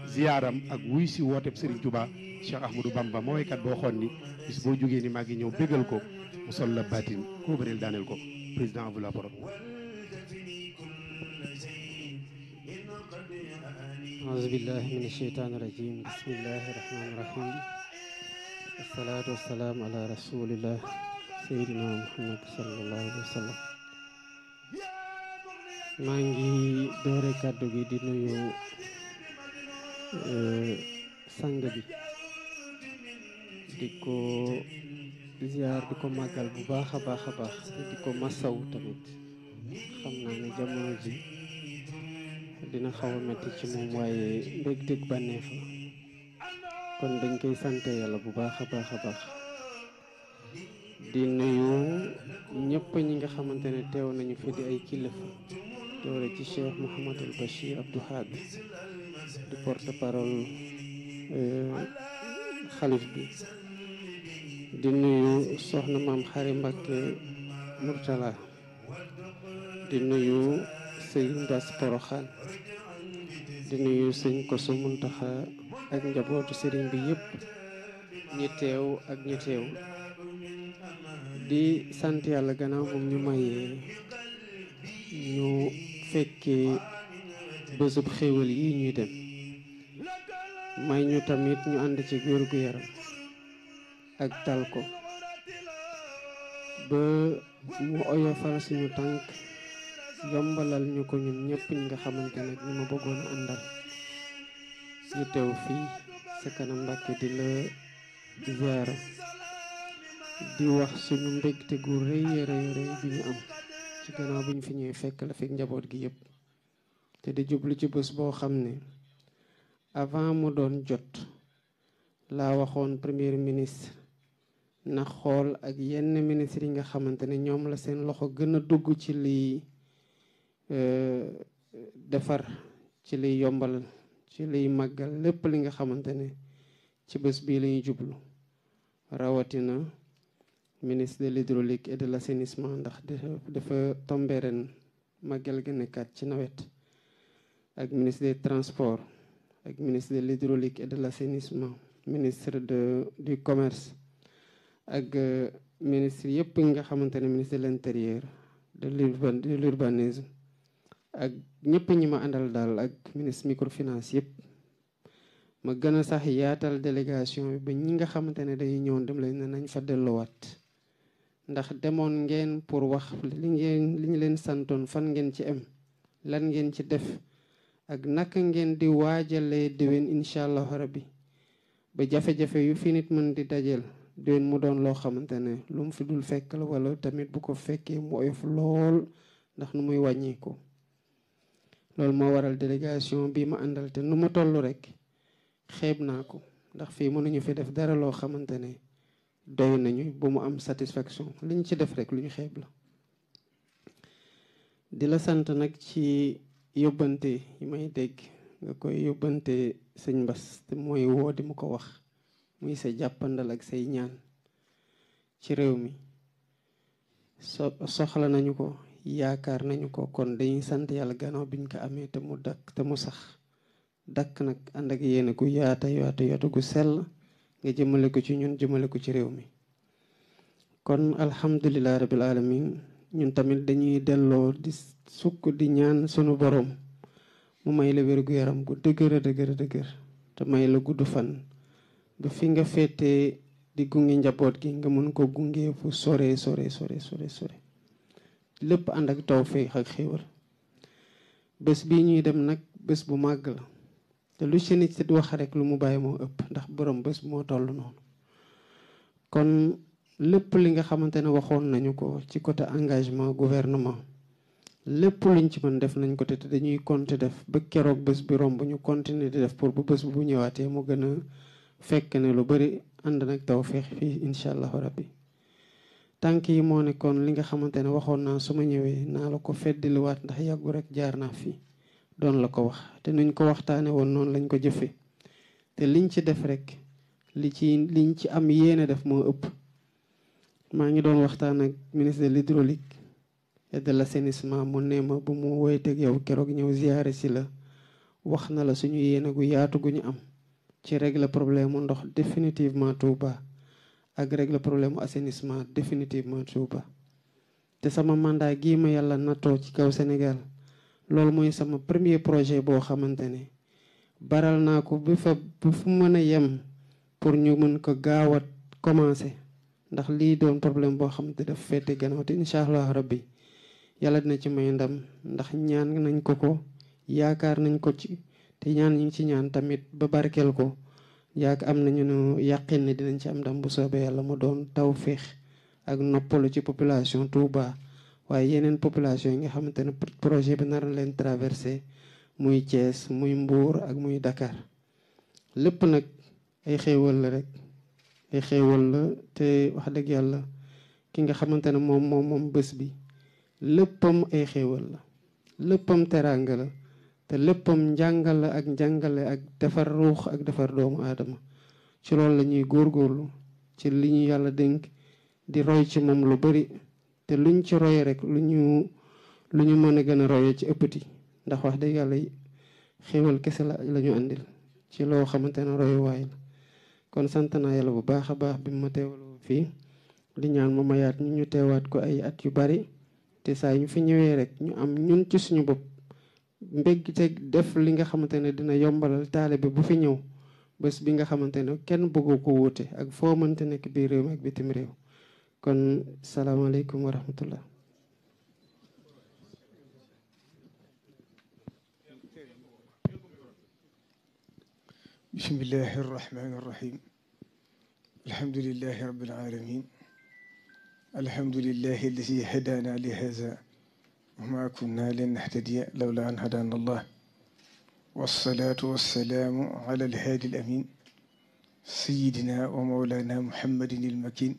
Speaker 5: ziyaaram ak wuy si wooteeb Serigne Touba Cheikh Ahmadou Bamba moo waykat boo xoon ni bis boo jógee ni maa ngi ñëw bégal ko mu sol la baatin koo bëreel daaneel ko président à vous la parole.
Speaker 7: auzu billahi min asheytaani rajim bismillahi rahmaani rahim wasalaatu wasalaamu ala rasulillah sayyidina muhammad sallallahu alayhi wa sallam. maa ngi doore kàddu gi di nuyu sang bi di ko ziar di ko màggal bu baax a baax a baax di ko masaw tamit xam naa ne jamono ji dina xaw a metti ci moom waaye mbégteeg bànneex la kon dañ koy sante yàlla bu baax a baax a baax di nuyu ñëpp ñi nga xamante ne teew nañu fi di ay kilifa doore ci Cheikh Mouhamadul Bachir Abdou Had di porte parole xalif bi di nuyu soxna maam Xari Mbacké Murtala di nuyu sëñ Bass Poroxaan di nuyu sëñ Koso Muntaxa ak njabootu sëriñ bi yëpp ñi teew ak ñi teew di sant yàlla gannaaw moom ñu mayee ñu fekkee bésub xéwal yi ñuy dem may ñu tamit ñu ànd ci wér gu yaram ak tal ko ba mu oyofal suñu tànk yombalal ñu ko ñun ñëpp ñi nga xamante ne ñu ma bëggoon a àndal ñu teew fii sa kanam Mbàkke di la ziyaara di wax suñu mbégte gu rëy rëy rëy bi ñu am ci gannaaw bi ñu fi ñëwee fekk la fekk njaboot gi yëpp te di jublu ci bés boo xam ne avant mu doon jot laa waxoon premier ministre na xool ak yenn ministre yi nga xamante ne ñoom la seen loxo gën a dugg ci liy defar ci liy yombal ci liy màggal lépp li nga xamante ne ci bés bii la ñuy jublu rawatina ministre de l'hydraulique et de l'assainissement ndax dafa tombé ren màggal gi nekkaat ci nawet ak ministre des transports ak ministre de l'hydraulique et de l'assainissement ministre du commerce ak ministre yëpp nga xamante ne ministre de l'intérieur de l'urbanisme ak ñëpp ñi ma àndal daal ak ministre microfinance yëpp ma gën a sax yaatal délégation bi ba ñi nga xamante ne dañuy ñëw dem leen ne nañ fa delluwaat ndax demoon ngeen pour wax li ñu leen santoon fan ngeen ci am lan ngeen ci def ak naka ngeen di waajalee déwén incha allah rabbi ba jafe-jafe yu fi nit mën di dajeel déwén mu doon loo xamante ne lu mu fi dul fekk la wala tamit bu ko fekkee mu oyof lool ndax nu muy wàññeeku. loolu moo waral délégation bi ma àndal te nu mu toll rek xeeb naa ko ndax fii mënuñu fi def dara loo xamante ne doy nañu bu mu am satisfaction li ñu ci def rek lu ñu xeeb la. di la sant nag ci yóbbante yi may dégg nga koy yóbbante sëñ Bass te mooy woo di mu ko wax muy sa jàppandal ak say ñaan ci réew mi soxla nañu ko yaakaar nañu ko kon dañuy sant yàlla gannaaw biñ ko amee te mu dakk te mu sax dakk nag ànd ak yéene gu yaata gu sell nga jëmale ko ci ñun jëmale ko ci réew mi kon alhamdulilah rabbil alamin ñun tamit dañuy delloo di sukk di ñaan sunu borom mu may la wér gu yaram gu dëgër te may la gudd fan ba fi nga féetee di gunge njaboot gi nga mën ko gunge fu sore lépp ànd ak tawfeex ak xéwal bés bii ñuy dem nag bés bu màgg la te lu ci nit di wax rek lu mu bàyyi moo ëpp ndax borom bés moo toll noonu kon lépp li nga xamante ne waxoon nañu ko ci côté engagement gouvernement lépp luñ ci mën def nañ ko te dañuy compter def ba keroog bés bi romb ñu continuer di def pour bu bés bu ñëwaatee mu gën a fekk ne lu bari ànd nag tawfeex fii incha allahu rabbi tànk yi moo nekkoon li nga xamante ne waxoon naa su ma ñëwee naa la ko feddiliwaat ndax yàggu rek jaar naa fii doon la ko wax te nuñ ko waxtaane woon noonu lañ ko jëfe te liñ ci def rek liñ ci am yéene def moo ëpp. maa ngi doon waxtaan ak ministre de l'hydraulique et de l'assainissement mu ne ma bu mu woyteeg yow keroog ñëw ziyaare si la wax na la suñu yéene gu yaatu gu ñu am ci régler problème mu ndox définitivement Touba ak régler problème mu assainissement définitivement Touba te sama mandat gii ma yàlla nattoo ci kaw Sénégal loolu mooy sama premier projet boo xamante ne baral naa ko bu fu mën a yem pour ñu mën ko gaaw a commencer ndax lii doon problème boo xamante daf féete gannaaw te incha allah rabbi yàlla dina ci may ndam ndax ñaan nañ ko yaakaar nañ ko ci te ñaan ñu ngi ci ñaan tamit ba barkeel ko am nañu nu yàqin ne dinañ ci am ndam bu soobee yàlla mu doon tawféex ak noppalu ci population Touba waaye yeneen population yi nga xamante ne projet bi nar na leen traversé muy Thiès muy Mbour ak muy Dakar lépp nag ay xéewal la rek ay xéewal la te wax dëgg yàlla ki nga xamante ne moom bés bi léppam ay xéewal la léppam teraanga la te léppam njàngal la ak njàngale ak defar ruux ak defar doomu aadama ci loolu la ñuy góorgóorlu ci li ñu yàlla dénk di roy ci moom lu bari te luñ ci roy rek lu ñu mën a gën a roye ci ëppati ndax wax dëgg yàlla xéewal kese la ñu àndil ci loo xamante ne royuwaay la kon sant naa yàlla bu baax a baax bi ma teewaloo fii di ñaan ma mayaat ñu teewaat ko ay at yu bari te saa ñu fi ñëwee rek ñu am ñun ci suñu bopp mbégg te def li nga xamante ne dina yombalal taalibe bu fi ñëw bés bi nga xamante ne kenn bëggu ko wuute ak foo mënte nekk biir réew mi ak bitim réew kon salaamaaleykum wa rahmatullah.
Speaker 8: bismillahi irrahmani irrahim alhamdulilahi rabbil alamin alhamdulilahi alladi hadana li hada wa ma kunna linahtadiya lawla an hadana allah wassalatu wassalaamu ala alhaadi alamin sayidina wa mawlana muhammadin almakin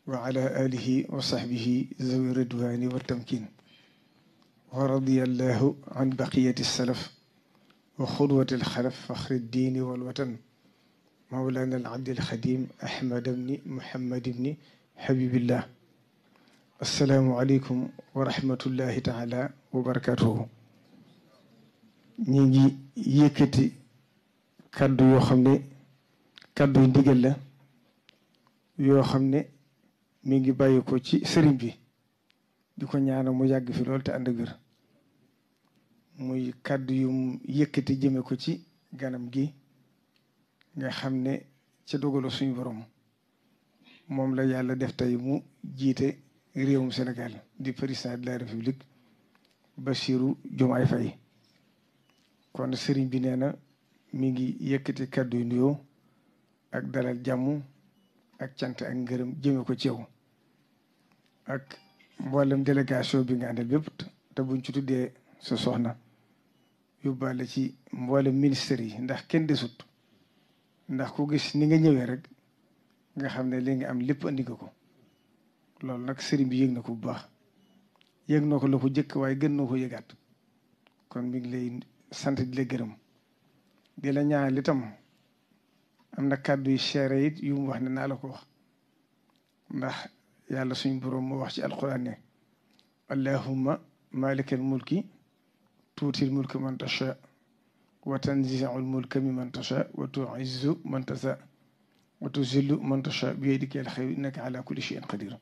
Speaker 8: wa ala alihi wa sahbihi zawi ridwani wa tamkin wa radiya allahu an baqiyati salaf wa xudwati alxalaf faxri ddiini walwatan mawlana alabdi alxadim ahmad bni muhammad bni habibillah assalaamu aleykum wa rahmatullahi taala wa barakatuhu ñi ngi yëkkati kàddu yoo xam ne kàddu ndigal la yoo xam ne mi ngi bàyyi ko ci sëriñ bi di ko ñaanal mu yàgg fi lool te ànd ak wér muy kàddu yu yëkkati jëme ko ci ganam gi nga xam ne ca dogalu suñu borom moom la yàlla def tey mu jiite réewum Sénégal di président de la République Bassirou Diomaye Faye kon sëriñ bi nee na mi ngi yëkkati kàddu yu nuyoo ak dalal jàmm ak cant ak ngërëm jëme ko ci yow ak mboolem délégation bi nga àndal bépp te buñ ci tuddee sa soxna yóbbaale ci mboolem ministère yi ndax kenn desut ndax ku gis ni nga ñëwee rek nga xam ne li nga am lépp andi nga ko loolu nag sëriñ bi yëg na ko bu baax yëg na ko la ko jëkk waaye gën na ko yëgaat kon mi ngi lay sant di la gërëm di la ñaanal itam am na kàddu yu seere it yu mu wax ne naa la ko wax ndax yàlla suñ boroom moo wax ci alquran ne allahumma malikal mulki tuutil mulka man tasha wa tanzi'ul mulka mimman tasha wa tu'izzu man tasha wa tuzillu man tasha bi yadikal khayr innaka ala kulli shay'in qadir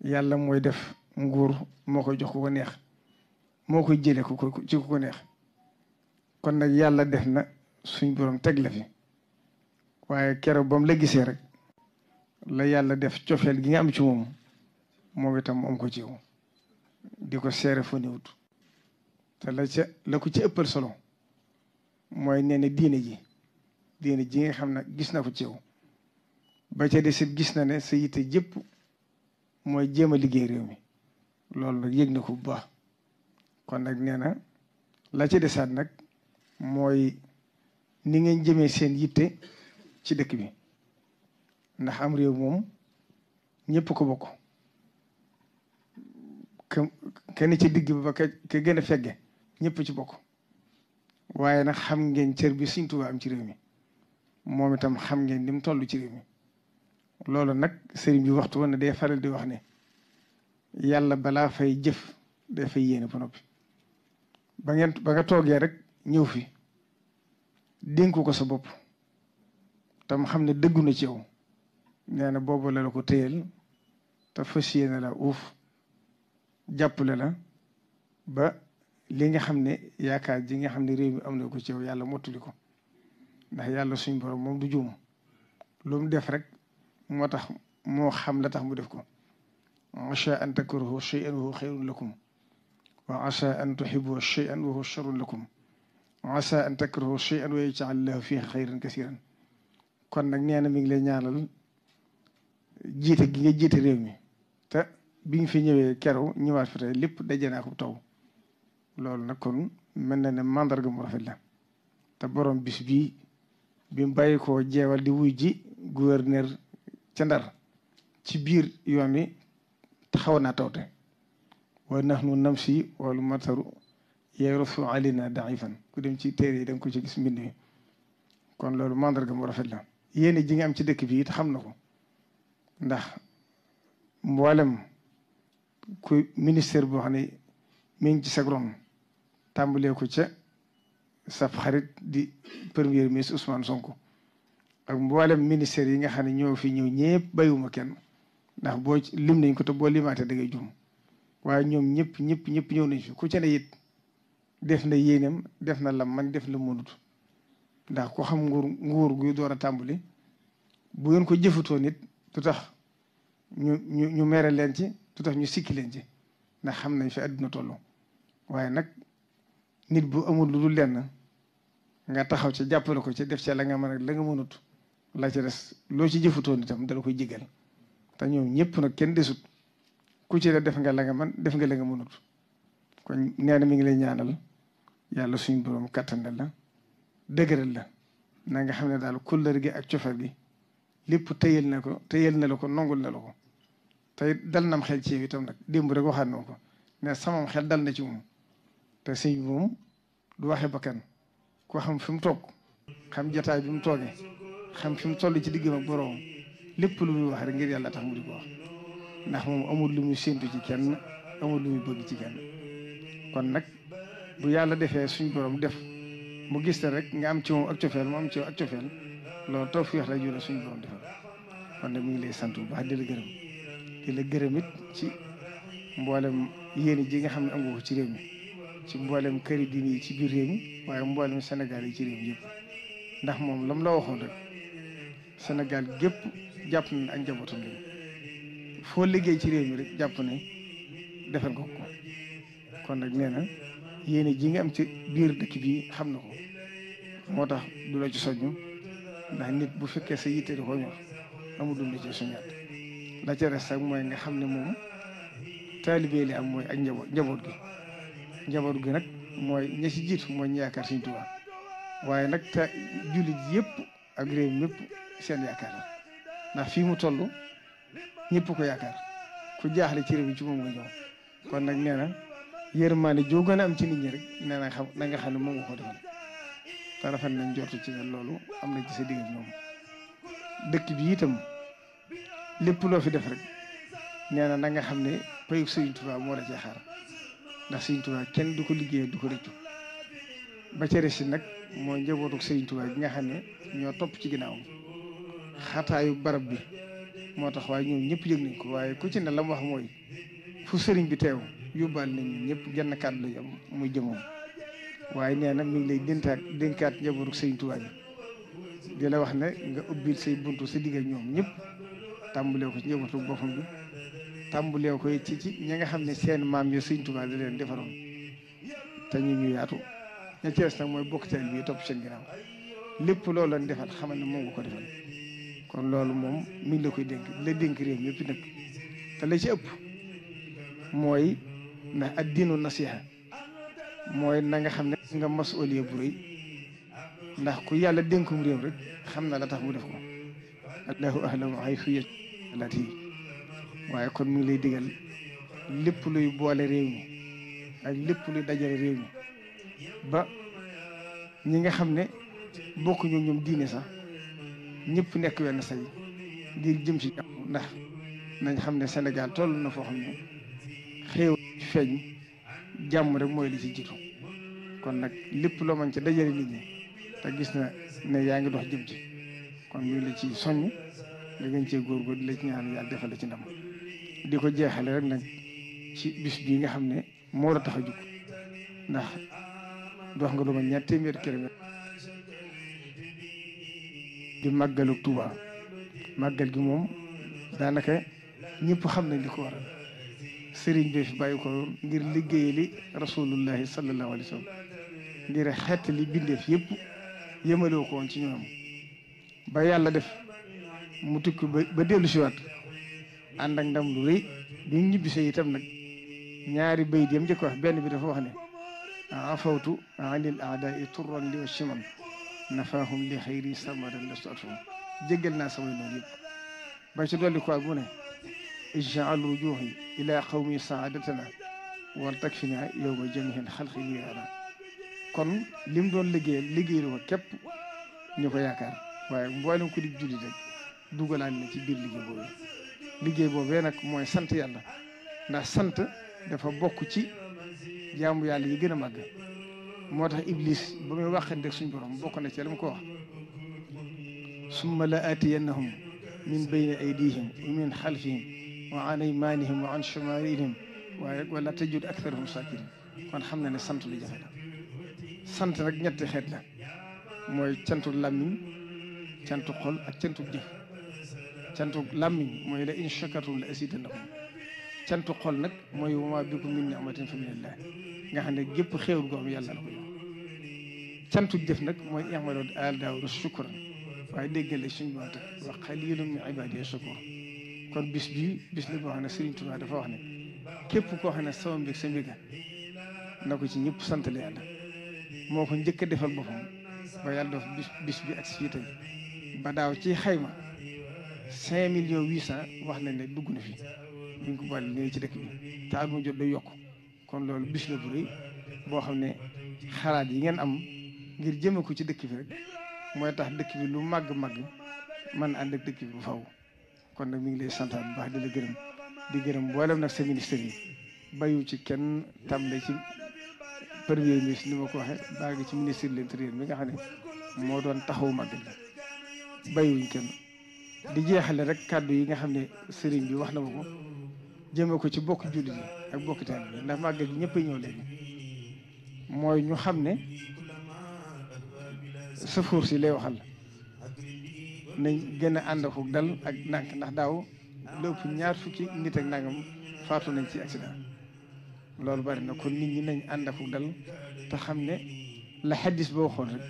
Speaker 8: yàlla mooy def nguur moo koy jox ku ko neex moo koy jëlee ku ko neex kon nag yàlla def na suñ boroom teg la fi waaye keroog ba mu la gisee rek la yàlla def cofeel gi nga am ci moom itam am ko ci yow di ko seere fa niwut te la ko ci ëppal solo mooy nee na diine ji nga xam ne gis na ko ci yow ba ca desit gis na ne sa yitte jëpp mooy jéem a liggéey réew mi loolu nag yëg na ko bu baax kon nag nee na la ca desaat nag mooy ni ngeen jëmee seen yitte ci dëkk bi ndax am réew moom ñëpp ko bokk kenn ci digg ba ka gën a fegge ñëpp ci bokk waaye nag xam ngeen cër bi Sëriñ Tuubaa am ci réew mi moom itam xam ngeen ni mu toll ci réew mi loolu nag sëriñ bi waxtu woon ne day faral di wax ne yàlla balaa fay jëf day fay yéene ba noppi ba nga toogee rek ñëw fi dénku ko sa bopp tam xam ne dëggu na ci yow nee na boobu la ko téyel te fas yéene la uuf jàppale la ba li nga xam ne yaakaar ji nga xam ne réew mi am na ko ci yow yàlla mottali ko ndax yàlla suñ borom moom du juum lu mu def rek moo tax moo xam la tax mu def ko asa an takrahu shay'an wa huwa xayrun lakum wa asa an tuhibbu shay'an wa huwa sharrun lakum wa asa an takrahu shay'an wa yaj'al lahu fihi xayran kasiran kon nag nee na mi ngi lay ñaanal jiite gi nga jiite réew mi te bi nga fi ñëwee keroog ñëwaat fi tey lépp daje naa ko taw loolu nag kon mel na ne mandarga mu rafet la te borom bis bii bi mu bàyyi koo jeewal di wuy ji gouverneur ca Ndar ci biir yoon wi xaw naa tawte wa nahnu namsi wal mataru yarsu alina daifan ku dem ci téere yi da nga ko ci gis mbind mi kon loolu mandarga mu rafet la yéene ji nga am ci dëkk bi it xam na ko ndax mboolem ku ministère boo xam ne mi ngi ci sa ron tàmbalee ko ca saf xarit di premier ministre Ousmane Sonko ak mboolem ministère yi nga xam ne ñoo fi ñëw ñëpp bayuma kenn ndax boo lim nañ ko te boo limaatee da ngay jum waaye ñoom ñëpp ñëw nañ fi ku ca ne it def na yéenam def na lam man def la mënut ndax ko xam nguur guy door a tàmbali bu ngeen ko jëfatoo nit du tax ñu mere leen ci du tax ñu sikki leen ci ndax xam nañ fi àdduna tollu waaye nag nit bu amul lu dul lenn nga taxaw ca jàppale ko ca def ca la nga mën ak la nga mënut la ca des loo ci jëfatoo nitam dala koy jégal te ñoom ñëpp nag kenn desut ku ci def nga la nga man def nga la nga mënut kon nee na mi ngi lay ñaanal yàlla suñu borom kattanal la dëgëral la na nga xam ne daal kóllëre gi ak cofeel gi lépp tëyal na la ko nongul na la ko te dal nam xel ci yow itam nag démb rek waxaat na ko ne samam xel dal na ci moom te sëñ bi moom du waxe bakkan koo xam fi mu toog xam jataay bi mu toogee xam fi mu toll ci diggam ak borom lépp lu muy wax rek ngir yàlla tax mu di ko wax ndax moom amul lu muy séntu ci kenn amul lu muy bëgg ci kenn kon nag bu yàlla defee suñ borom def mu gis te rek nga am ci moom ak cofeel mu am ci yow ak cofeel loolu tawfeex la ju la suñu borom defal kon nag mi ngi lay sant bu baax di la gërëm it ci mboolem yéen ji nga xam ne am nga ko ci réew mi ci mboolem këri diine yi ci biir réew mi waaye mboolem Sénégal yi ci réew mi yëpp ndax moom lam la waxoon rek Sénégal gépp jàpp na ak njabootam li foo liggéey ci réew mi rek jàpp ne defal nga ko kon nag nee na yéen ji nga am ci biir dëkk bi xam na ko moo tax du la ci soññu ndax nit bu fekkee sa yitte di ko ñor amul dund ci soññaat la ca res sax mooy nga xam ne moom taalibe li am mooy ak njaboot gi nag mooy ña ci jiitu mooy ñu yaakaar Sëriñ Tuubaa waaye nag te jullit yëpp ak réew ñëpp seen yaakaar la ndax fii mu toll ñëpp ko yaakaar ku jaaxle ci réew mi ci moom nga ñëw kon nag nee na yërmaane joo gën a am ci nit ñi rek nee na nga xam ne moom nga ko defal te rafet nañ jortu ci ne loolu am na ci sa digg ñoom dëkk bi itam lépp loo fi def rek nee na nga xam ne payu Sëriñ Tuubaa moo la cee xaar ndax Sëriñ Tuubaa kenn du ko liggéey du ko rëccu ba ca resi nag mooy njabootu Sëriñ Tuubaa gi nga xam ne ñoo topp ci ginnaawam xataayu barab bi moo tax waaye ñoom ñëpp yëg nañ ko waaye ku ci ne la mu wax mooy fu sëriñ bi teew yóbbaal nañ ñun ñëpp genn kàddu la am muy jëmoom waaye nee na mi ngi lay dénkaat njabootu Sëriñ Tuubaa gi di la wax ne nga ubbil say buntu sa digg ak ñoom ñëpp tàmbalee ko ci njabootu boppam bi tàmbalee ko ci ñi nga xam ne seen maam yo Sëriñ Tuubaa da leen defaroon te ñu yaatu ña ci des nag mooy bokkiteel bi topp seen ginnaaw lépp loolu lañ defal xamal ne moom nga ko defal kon loolu moom mi ngi la koy dénk la dénk réew ñëpp nag te la ci ëpp mooy ndax ad diinu nasiha mooy na nga xam ne nga masuliya bu rëy ndax ku yàlla dénkum réew rek xam na la tax mu def ko allahu ahlamu haysu yaj'alu waaye kon mi ngi lay digal lépp luy boole réew mi ak lépp luy dajale réew mi ba ñi nga xam ne bokkuñu ñoom diine sax ñëpp nekk wenn say ngir jëm ci jàmm ndax nañ xam ne Sénégal toll na foo xam ne xéew feeñ jàmm rek mooy li ci jiitu kon nag lépp loo mën ci dajale nit ñi te gis na ne yaa ngi dox jëm ci kon ñu la ci soññ nga gën cee góorgóorlu di la ci ñaan yàlla defal la ci ndam di ko jeexale rek nag ci bis bii nga xam ne moo la tax a jug ndax dox nga lu ma ñaar téeméer kilomètre di màggalu Touba màggal gi moom daanaka ñëpp xam nañ li ko waral sëriñ bi fi bàyyi ko ngir liggéeyali rasulullahi sallallahu alayhi wa sallam ngir xeetali bindeef yëpp yëmaloo ko woon ci ñoom ba yàlla def mu tukki ba dellu si waat ànd ak ndam lu rëy bi ñu ñibbisee itam nag ñaari bay dem njëkk wax benn bi dafa wax ne afawtu anil aadai turran li wa chiman nafaahum li xayri samadan lastu atfahum jéggal naa samay noonu yëpp ba ci dolli ko bu ne ij'al wujuhi ila qawmi saadatana wal takfina yowma jamihil xalqi niiraana kon lim doon liggéeyal ko képp ñu ko yaakaar waaye mboolem ko di julli rek dugalaan na ci biir liggéey boobee nag mooy sant yàlla ndax sant dafa bokk ci jaamu yàlla yi gën a màgg moo tax Iblis ba muy waxanteeg suñu borom bokk na ci la mu ko wax summa la aatiyannahum min bayni aydihim wa min xalfihim wa an aymanihim wa an shamailihim waaye wala tajud aktharahum sakirin kon xam na ne sant lu jafe la sant nag ñetti xeet la mooy cantu làmmiñ cantu xol ak cantu jëf cantu làmmiñ mooy la in shakartum la azidannakum cantu xol nag mooy wa ma bikum min ni'matin fa minallah nga xam ne gépp xéewul goo am yàlla la ko jox cantu jëf nag mooy i'malu aala Daawuda shukran waaye déggal suñu borom teg wa qaliilun min ibaadiya shakuur kon bis bii bis la boo xam ne Serigne Touba dafa wax ne képp koo xam ne sama mbég sa mbéga na ko ci ñëpp santale yàlla moo ko njëkk a defal boppam ba yàlla def bis bi ak si fii tey ba daaw ci xayma 5,800,000 wax nañ ne dugg na fi ñu ko boole ne ci dëkk bi te at mu jot day yokk kon loolu bis la bu rëy boo xam ne xalaat yi ngeen am ngir jëme ko ci dëkk bi rek mooy tax dëkk bi lu màgg-màgg man ànd ak dëkk bi bu faw kon nag mi ngi lay santaat bu baax di la gërëm di gërëm mboolem nag sa ministère yi bayu ci kenn tàmbale ci premier ministre ni ma ko waxee baa ngi ci ministre de l'intérieur mi nga xam ne moo doon taxawu màggal bàyyiwuñ kenn di jeexale rek kàddu yi nga xam ne sëriñ bi wax na ma ko jëme ko ci bokk jullit yi ak bokk taalibe yi ndax màggal gi ñëpp a ñëw léegi mooy ñu xam ne sëfoor si lay waxal nañ gën a ànd ak dal ak ndànk ndax daaw lépp 20 fukki nit ak nangam faatu nañ ci accident loolu bari na kon nit ñi nañ ànd ak dal te xam ne la xaddis boo waxoon rek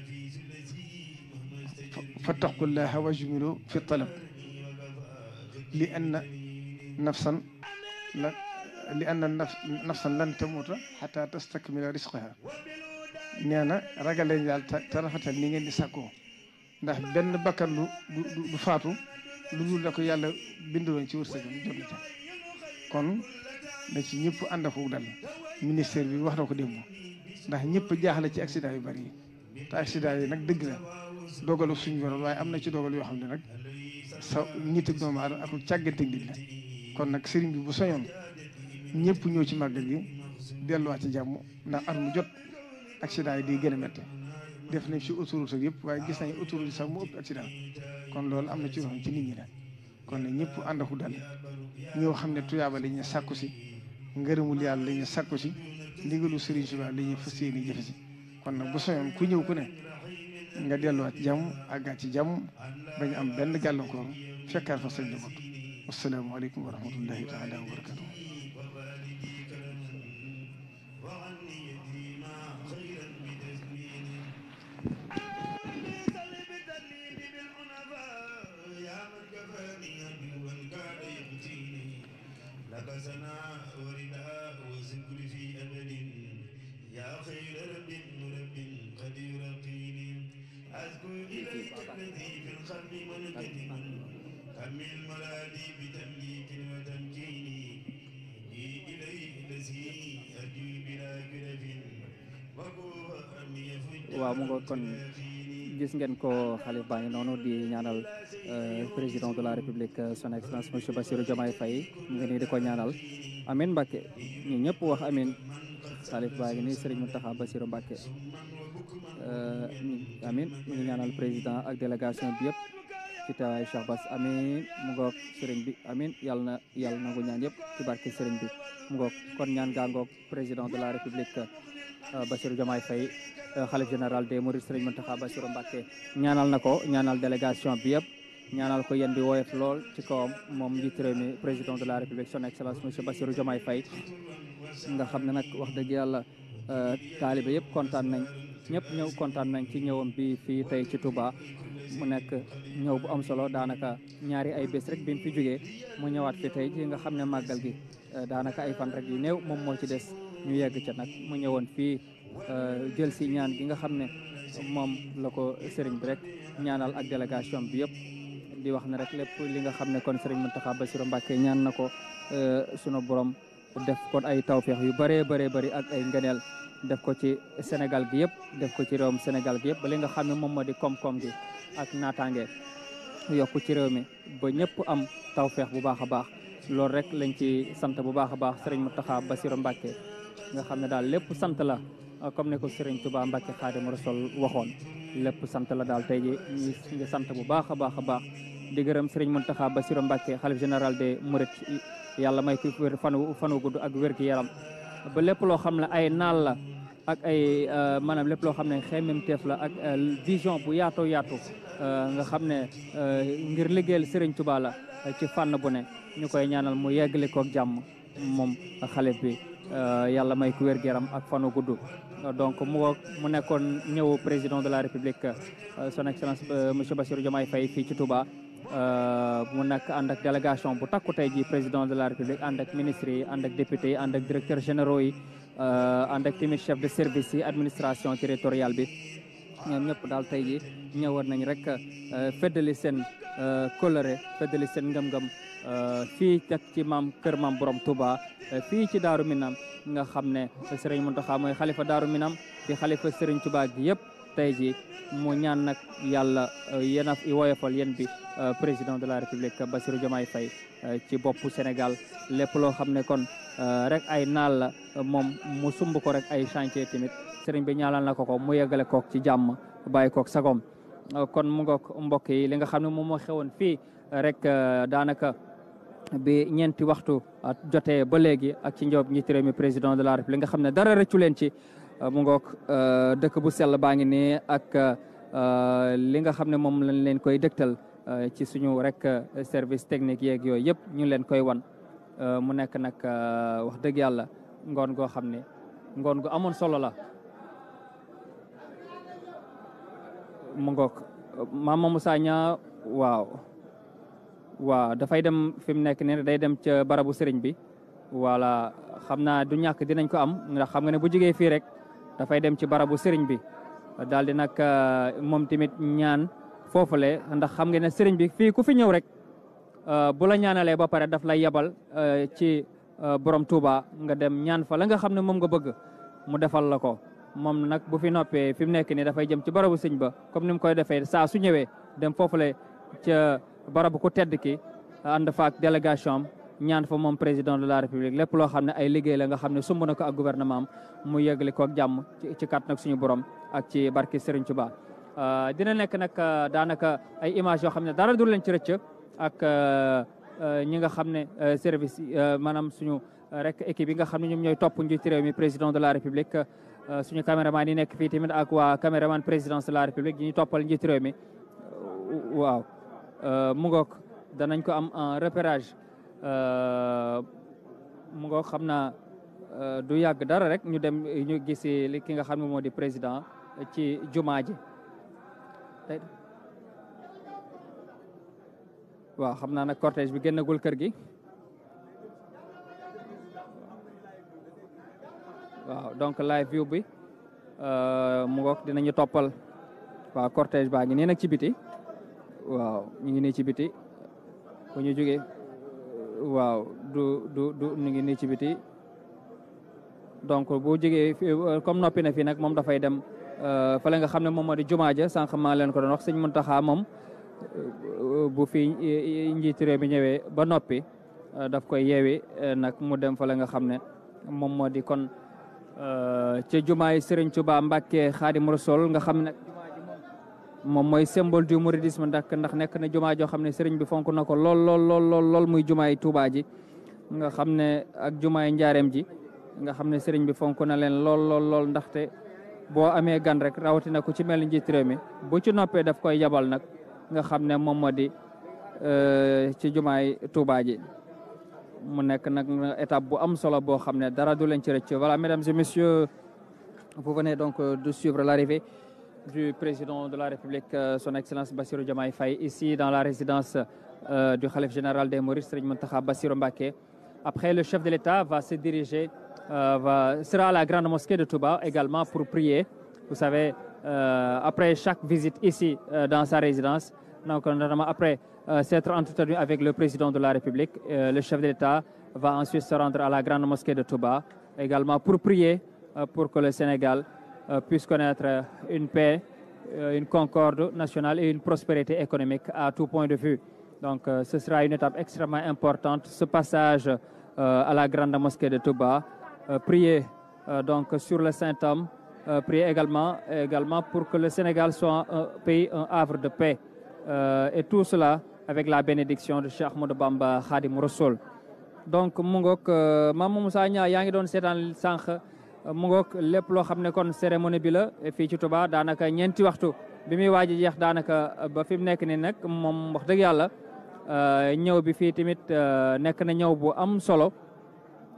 Speaker 8: fattaqullaha wajmilu fi talab li anna nafsan lan tamuuta xata tastakmila risqaha nee na ragal leen daal te rafetal ni ngeen di sàkkoo ndax benn bakkan du faatu lu dul na ko yàlla binduloon ci wërsëgam jot na ca kon na ci ñëpp ànd ak dal ministère bi wax na ko démb ndax ñëpp jaaxle ci accident yu bari yi te accident yi nag dëgg la dogalu suñu borom waaye am na ci dogal yoo xam ne nag sa nit ak doomu aadama ak càggante nit la kon nag sëriñ bi bu soñoon ñëpp ñëw ci màggal gi delluwaat ci jàmm ndax at mu jot accident yi di gën a métti def nañ ci autoroute yëpp waaye gis nañ autoroute sax mu ëpp accident kon loolu am na ci yoo xam ci nit ñi la kon nag ñëpp ànd ak dal ñoo xam ne tuyaaba la ñuy sàkku si ngërëmul yàlla la ñuy sàkku si ndigalu sëriñ Tuubaa la ñuy fas yéene jëfe si kon nag bu soñoon ku ñëw ku ne nga delluwaat ci jàmm àggaat ci jàmm bañ am benn gàllankoor fekkaat fa sëñ Bot wassalaamu aleykum wa rahmatullahi taala wa barakatuh
Speaker 6: waaw mu nga kon gis ngeen ko xalif baa ngi noonu di ñaanal président de la république son excellence monsieur Bassirou Diomaye Faye mu ngi nii di ko ñaanal amin Mbacke ñu ñëpp wax amin xalif baa ngi nii Serigne Mountakha Bassirou Mbacke amin mu ngi ñaanal président ak délégation bi yëpp ci teewaay Cheikh Bass amin mu ngoog Serigne bi amin yàlla na nangu ñaan yëpp ci barke Serigne bi mu ngoog kon ñaan gaa ngoog président de la république Bassirou Diomaye Faye xalif général des Mourides Serigne Mountakha Bassirou Mbacké ñaanal na ko ñaanal délégation bi yëpp ñaanal ko yéen bi woyof lool ci kawam moom njiitu réew mi président de la république son excellence monsieur Bassirou Diomaye Faye nga xam ne nag wax dëgg yàlla taalibe yëpp kontaan nañ ñëpp ñëw kontaan nañ ci ñëwam bi fii tey ci Touba mu nekk ñëw bu am solo daanaka ñaari ay bés rek bi mu fi jógee mu ñëwaat fi tey ci nga xam ne màggal gi daanaka ay fan rek yu néew moom moo ci des ñu yegg ca nag mu ñëwoon fii jël si ñaan gi nga xam ne moom la ko sëriñ bi rek ñaanal ak délégation bi yëpp di wax ne rek lépp li nga xam ne kon sëriñ Mountakha Bassirou Mbacké ñaan na ko sunu borom def kon ay tawféex yu bëree bëri ak ay ngëneel def ko ci Sénégal gi yëpp def ko ci réewum Sénégal gi yëpp ba li nga xam ne moom moo di koom-koom gi ak naataange yokku ci réew mi ba ñëpp am tawféex bu baax a baax loolu rek lañ ci sant bu baax a baax sëriñ Mountakha Bassirou Mbacké nga xam ne daal lépp sant la comme ne ko Serigne Touba Mbacké Khadimu Rasul waxoon lépp sant la daal tey ji ñu ngi sant bu baax a baax di gërëm Serigne Mountakha Bassirou Mbacké xalif général des Mourides yàlla may ko fanu gudd ak wér gi yaram ba lépp loo xam ne ay naal la ak ay maanaam lépp loo xam ne xemmemteef la ak vision bu yaatu nga xam ne ngir liggéeyal Serigne Touba la ci fànn bu ne ñu koy ñaanal mu yeggali koog jàmm moom xalif bi yàlla may ko wér gu yaram ak fanu gudd donc mu nekkoon ñëw président de la république son excellence monsieur Bassirou Diomaye Faye fii ci Touba mu nekk ànd ak délégation bu takku tey ji président de la république ànd ak ministres yi ànd ak députés yi ànd ak directeurs généraux yi ànd ak tamit chef de service yi administration territoriale bi ñoom ñëpp daal tey ji ñëwoon nañ rek feddali seen coloré feddali seen ngëm-ngëm fii teg ci kër maam borom Touba fii ci Daaru Minam nga xam ne Serigne Mountakha mooy xalifa Daaru Minam di xalifa Serigne Touba gi yëpp tey ji mu ñaan nag yàlla yéen a woyofal yéen bi président de la république Bassirou Diomaye Faye ci boppu Sénégal lépp loo xam ne kon rek ay naal la moom mu sumb ko rek ay chantier tamit Serigne bi ñaanal na ko mu yeggale kook ci jàmm bàyyi kook sagom kon mu ngoog mbokk yi li nga xam ne moom moo xewoon fii rek daanaka bi ñeenti waxtu jotee ba léegi ak ci njob njiitu réew mi président de la République nga xam ne dara rëccu leen ci mu ngoog dëkk bu sell baa ngi nii ak li nga xam ne moom lañ leen koy dëgtal ci suñu rek service technique yeeg yooyu yëpp ñu leen koy wan mu nekk nag wax dëgg yàlla ngoon goo xam ne ngoon gu amoon solo la mu ngoog Mame Moussa Niang waaw dafay dem fi mu nekk nii day dem ca barabu sëriñ bi voilà xam naa du ñàkk dinañ ko am ndax xam nga ne bu jógee fii rek dafay dem ci barabu sëriñ bi daal di nag moom tamit ñaan foofule ndax xam nga ne sëriñ bi fii ku fi ñëw rek bu la ñaanalee ba pare daf lay yebal ci borom Touba nga dem ñaan fa la nga xam ne moom nga bëgg mu defal la ko moom nag bu fi noppee fi mu nekk nii dafay jëm ci barabu sëñ ba comme ni mu koy defee saa su ñëwee dem foofule ca barabu ku tedd ki ànd fa ak délégation am ñaan fa moom président de la république lépp loo xam ne ay liggéey la nga xam ne sumb na ko ak gouvernement am mu yëgle ko ak jàmm ci kat nag suñu borom ak ci barki Serigne Touba dina nekk nag daanaka ay image yoo xam ne dara du leen ci rëcc ak ñi nga xam ne service maanaam suñu rek équipe yi nga xam ne ñoom ñooy topp njiitu réew mi président de la république suñu caméraman yi nekk fii tamit ak waa caméraman présidence de la république yi ñu toppal njiitu réew mi waaw mu ngoog danañ ko am en repérage mu ngoog xam naa du yàgg dara rek ñu dem ñu gisi li ki nga xam ne moo di président ci jumaa ji waaw xam naa nag cortège bi génnagul kër gi waaw donc live view bi mu ngoog dinañu toppal waaw cortège baa ngi nii nag ci biti waaw ñu ngi nii ci biti bu ñu jógee waaw du ñu ngi nii ci biti donc bu jógee comme noppi na fii nag moom dafay dem fële nga xam ne moom moo di jumaa ja sànq maa leen ko doon wax sëñ Muntaxa moom bu fi njiitu réew mi ñëwee ba noppi daf koy yeewi nag mu dem fële nga xam ne moom moo di kon ci jumaay Serigne Touba Mbacké Khadim Rassoul nga xam ne moom mooy symbole du mouridisme ndax nekk na jumaa joo xam ne Serigne bi fonk na ko lool muy jumaay Touba ji nga xam ne ak jumaay Njaareem ji nga xam ne Serigne bi fonk na leen lool ndaxte boo amee gan rek rawatina ko ci mel ni njiitu réew mi bu ci noppee daf koy yabal nag nga xam ne moom moo di ci jumaay Touba ji mu nekk nag étape bu am solo boo xam ne dara du leen ci rëcc. Voilà, mesdames et messieurs, vous venez donc de suivre l'arrivée du président de la République, son Excellence Bassirou Diomaye Faye, ici dans la résidence du khalife général des Mourides, Serigne Mountakha Bassirou Mbacké. Après, le chef de l'État va se diriger, sera à la grande mosquée de Touba également pour prier. Vous savez, après chaque visite ici dans sa résidence, donc notamment après s'être entretenu avec le président de la République, le chef de l'État va ensuite se rendre à la grande mosquée de Touba également pour prier pour que le Sénégal puisse connaître une paix, une concorde nationale et une prospérité économique à tout point de vue. Donc ce sera une étape extrêmement importante, ce passage à la grande mosquée de Touba, prier donc sur le Saint-Homme, prier également pour que le Sénégal soit un pays, un havre de paix. Et tout cela avec la bénédiction de Cheikh Ahmadou Bamba Khadim Rassoul. Donc mu ngoog Mame Moussa Niang yaa ngi doon seetaan sànq mu ngoog lépp loo xam ne kon cérémonie bi la fii ci Touba daanaka ñeenti waxtu bi muy waaj a jeex daanaka ba fi mu nekk nii nag moom wax dëgg yàlla ñëw bi fii tamit nekk na ñëw bu am solo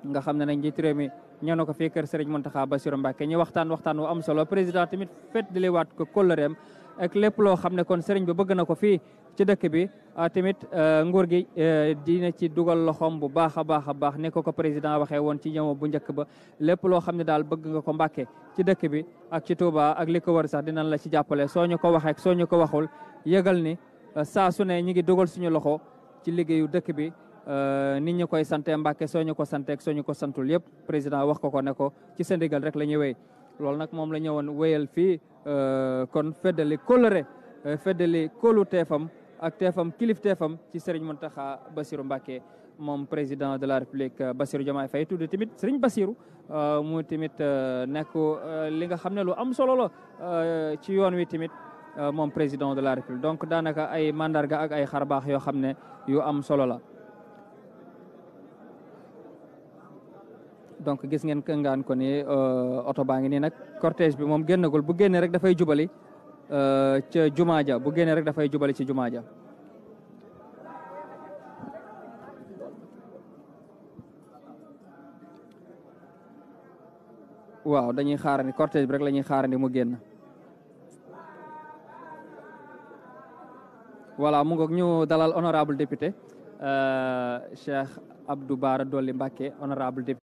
Speaker 6: nga xam ne nag njiitu réew mi ñëw na ko fii kër Serigne Mountakha Bassirou Mbacké ñu waxtaan wu am solo président tamit feddaliwaat ko kóllëreem ak lépp loo xam ne kon Serigne bi bëgg na ko fii ci dëkk bi tamit nguur gi dina ci dugal loxoom bu baax a baax ne ko président waxee woon ci ñëw bu njëkk ba lépp loo xam ne daal bëgg nga ko Mbacké ci dëkk bi ak ci Touba ak li ko wër sax dinañ la ci jàppale soo ñu ko waxee ak soo ñu ko waxul yëgal ni saa su ne ñu ngi dugal suñu loxo ci liggéeyu dëkk bi nit ñi koy sante Mbacké soo ñu ko sante ak soo ñu ko santul yëpp président wax ko ne ko ci sa ndigal rek la ñuy wéy loolu nag moom la ñëwoon wéyal fii kon feddali kóllëre feddali kóolu teefam ak teefam kilif teefam ci Serigne Mountakha Bassirou Mbacké moom président de la République Bassirou Diomaye Faye tudd tamit Serigne Bassirou mu tamit nekk li nga xam ne lu am solo la ci yoon wi tamit moom président de la République donc daanaka ay mandarga ak ay xarbaax yoo xam ne yu am solo la. donc gis ngeen këngaan ko ni oto baa ngi nii nag cortège bi moom génnagul bu génnee rek dafay jubali ca jumaa ja bu génnee rek dafay jubali ci jumaa ja. waaw dañuy xaarandi cortège bi rek la ñuy xaarandi mu génn. voilà mu ngoog ñu dalal honorable député Cheikh Abdou Bara Dolly Mbacké honorable député.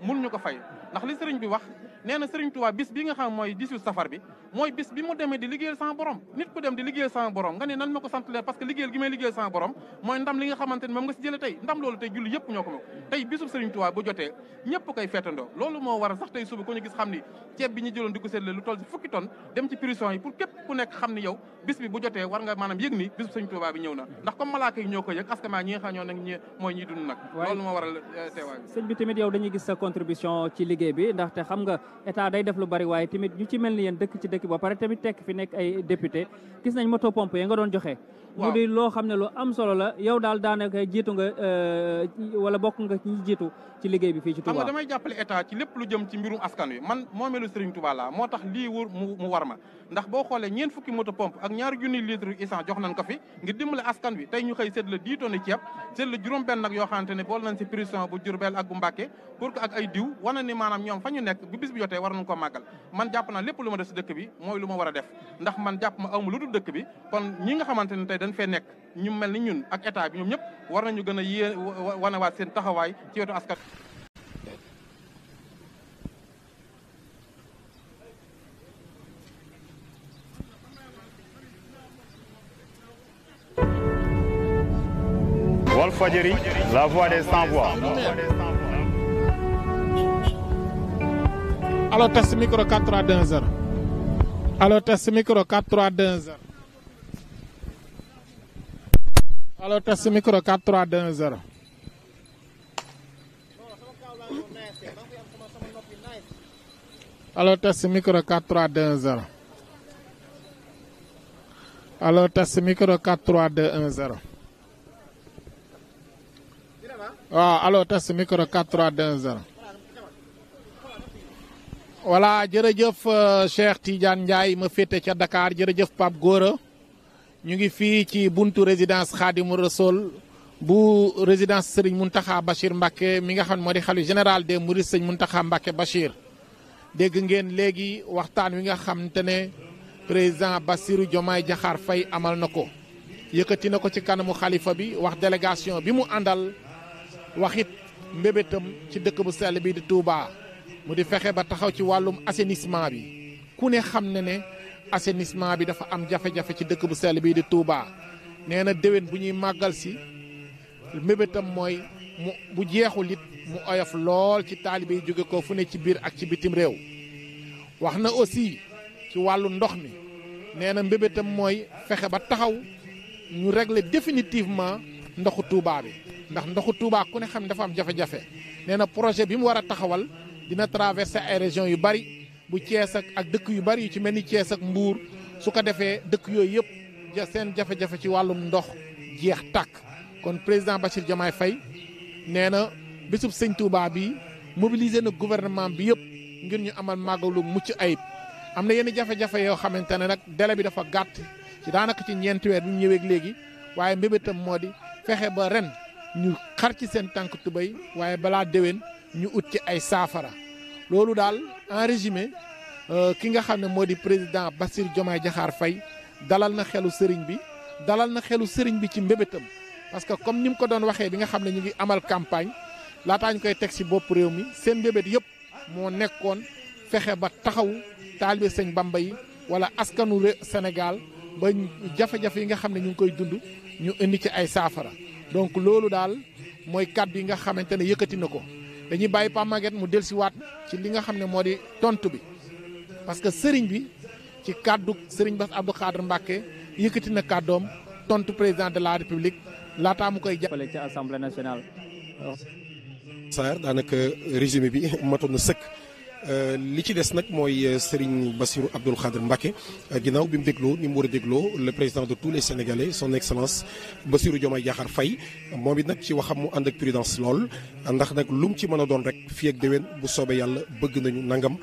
Speaker 9: mun ñu ko fay ndax li sëriñ bi wax nee na sëriñ Touba bis bi nga xam mooy 18 safar bi mooy bis bi mu demee di liggéeyal sama borom nit ku dem di liggéeyal sama borom nga ne nan ma ko sant leen parce que liggéeyal gi may liggéeyal sama borom mooy ndam li nga xamante ne moom nga si jële tey ndam loolu tey julli yëpp ñoo ko moom tey bisub sëriñ Touba bu jotee ñëpp koy feetandoo loolu moo waral sax tey suba ko ñu gis xam ni ceeb bi ñu jëloon di ko seetle lu toll si fukki tonnes dem ci prison yi pour képp ku nekk xam ni yow bis bi bu jotee war nga maanaam yëg ni bisub sëriñ Touba bi ñëw na ndax comme malaaka yi ñoo ko yëg askan ñi nga xam ñoo nag ñi mooy ñiy dund nag loolu moo waral teewaay
Speaker 6: sëñ bi tamit yow dañuy gis sa contribution ci liggéey bi ndaxte xam nga état day def lu bari waaye tamit ñu ci mel ni yéen dëkk ci dëkk ba pare tamit tekk fi nekk ay député gis nañ moto pompe yi nga doon joxe mu di loo xam ne lu am solo la yow daal daanaka jiitu nga wala bokk nga ñi jiitu ci liggéey bi fii ci Touba.
Speaker 9: xam nga damay jàppale état ci lépp lu jëm ci mbirum askan wi man moomeelu Serigne Touba la moo tax lii wóor mu war ma ndax boo xoolee ñeent fukki moto pompe ak ñaari junni litre essence jox nañ ko fi ngir dimbale askan wi tey ñu xëy seet la 10 tonnes ceeb seet la juróom-benn nag yoo xamante ne bool nañ si prison bu Diourbel ak bu Mbacké pour que ak ay diw wane ni maanaam ñoom fa ñu nekk bu bis bi jotee war nañ ko màggal man jàpp naa lépp lu ma def si dëkk bi mooy lu ma war a def ndax man jàpp ma awma lu dul dëkk bi kon ñi nga xamante ne tey dañ fee nekk ñu mel ni ñun ak état bi ñoom ñëpp war nañu gën a wanewaat seen taxawaay ci wetu askan.
Speaker 10: Walfadjri, la voix des sans-voix.
Speaker 4: Allo test micro 4320. Allo test micro 4320. Allo test micro 4320. Allo test micro 4320. Allo test micro 4320. waaw allo test micro 4320. voilà jërëjëf Cheikh Tidiane Ndiaye ma féete ca Dakar jërëjëf Pape Gora ñu ngi fii ci buntu résidence Khadimou Rassoul bu résidence Serigne Mountakha Bachir Mbacké mi nga xam ne moo di xalifa général des Mourides Serigne Mountakha Mbacké Bachir dégg ngeen léegi waxtaan wi nga xamante ne président Bassirou Diomaye Diakhar Faye amal na ko yëkkati na ko ci kanamu xalifa bi wax délégation bi mu àndal waxit mbébétam ci dëkk bu sell bi di Touba mu di fexe ba taxaw ci wàllum assainissement bi ku ne xam ne assainissement bi dafa am jafe-jafe ci dëkk bu sell bii di Touba nee na déwén bu ñuy màggal si mébétam mooy mu bu jeexul it mu oyof lool ci taalibe yi jóge ko fu ne ci biir ak ci bitim réew wax na aussi ci wàllu ndox mi nee na mbébétam mooy fexe ba taxaw ñu régler définitivement ndoxu Touba bi ndax ndoxu Touba ku ne xam ne dafa am jafe-jafe nee na projet bi mu war a taxawal dina traverser ay régions yu bari bu Thiès ak dëkk yu bari yu ci mel ni Thiès ak Mbour su ko defee dëkk yooyu yëpp seen jafe-jafe ci wàllum ndox jeex tàkk kon président Bassirou Diomaye Faye nee na bésub sëñ Touba bi mobiliser na gouvernement bi yëpp ngir ñu amal màggalu mucc ayib am na yenn jafe-jafe yoo xamante ne nag délai bi dafa gàtt ci daanaka ci ñeenti weer bi ñu ñëweeg léegi waaye mbébétam moo di fexe ba ren ñu xar ci seen tànk tubéy waaye balaa déwén ñu ut ci ay saafara loolu daal en résumé ki nga xam ne moo di président Bassirou Diomaye Diakhar Faye dalal na xelu sëriñ bi dalal na xelu sëriñ bi ci mbébétam parce que comme ni mu ko doon waxee bi nga xam ne ñu ngi amal campagne laataa ñu koy teg si bopp réew mi seen mbébét yëpp moo nekkoon fexe ba taxaw taalibe sëñ Bamba yi wala askanu Sénégal ba jafe-jafe yi nga xam ne ñu ngi koy dund ñu indi ci ay saafara donc loolu daal mooy kàddu yi nga xamante ne yëkkati na ko dañuy bàyyi Pape Maguette mu dellusiwaat ci li nga xam ne moo di tontu bi parce que sëriñ bi ci kàddu sëriñ Bass Abdou Khadre Mbacké yëkkati na kàddoom tontu président de la république laataa mu koy jàppale
Speaker 6: ci assemblée nationale.
Speaker 5: Sarr daanaka résumé bi matoon na sëkk. li ci des nag mooy Serigne Bassirou Abdou Khadre Mbacké ginnaaw bi mu dégloo ni mu war a dégloo le président de tous les Sénégalais son excellence Bassirou Diomaye Diakhar Faye moom it nag ci waxam mu ànd ak prudence lool ndax nag lu mu ci mën a doon rek fii ak déwén bu soobee yàlla bëgg nañu nangam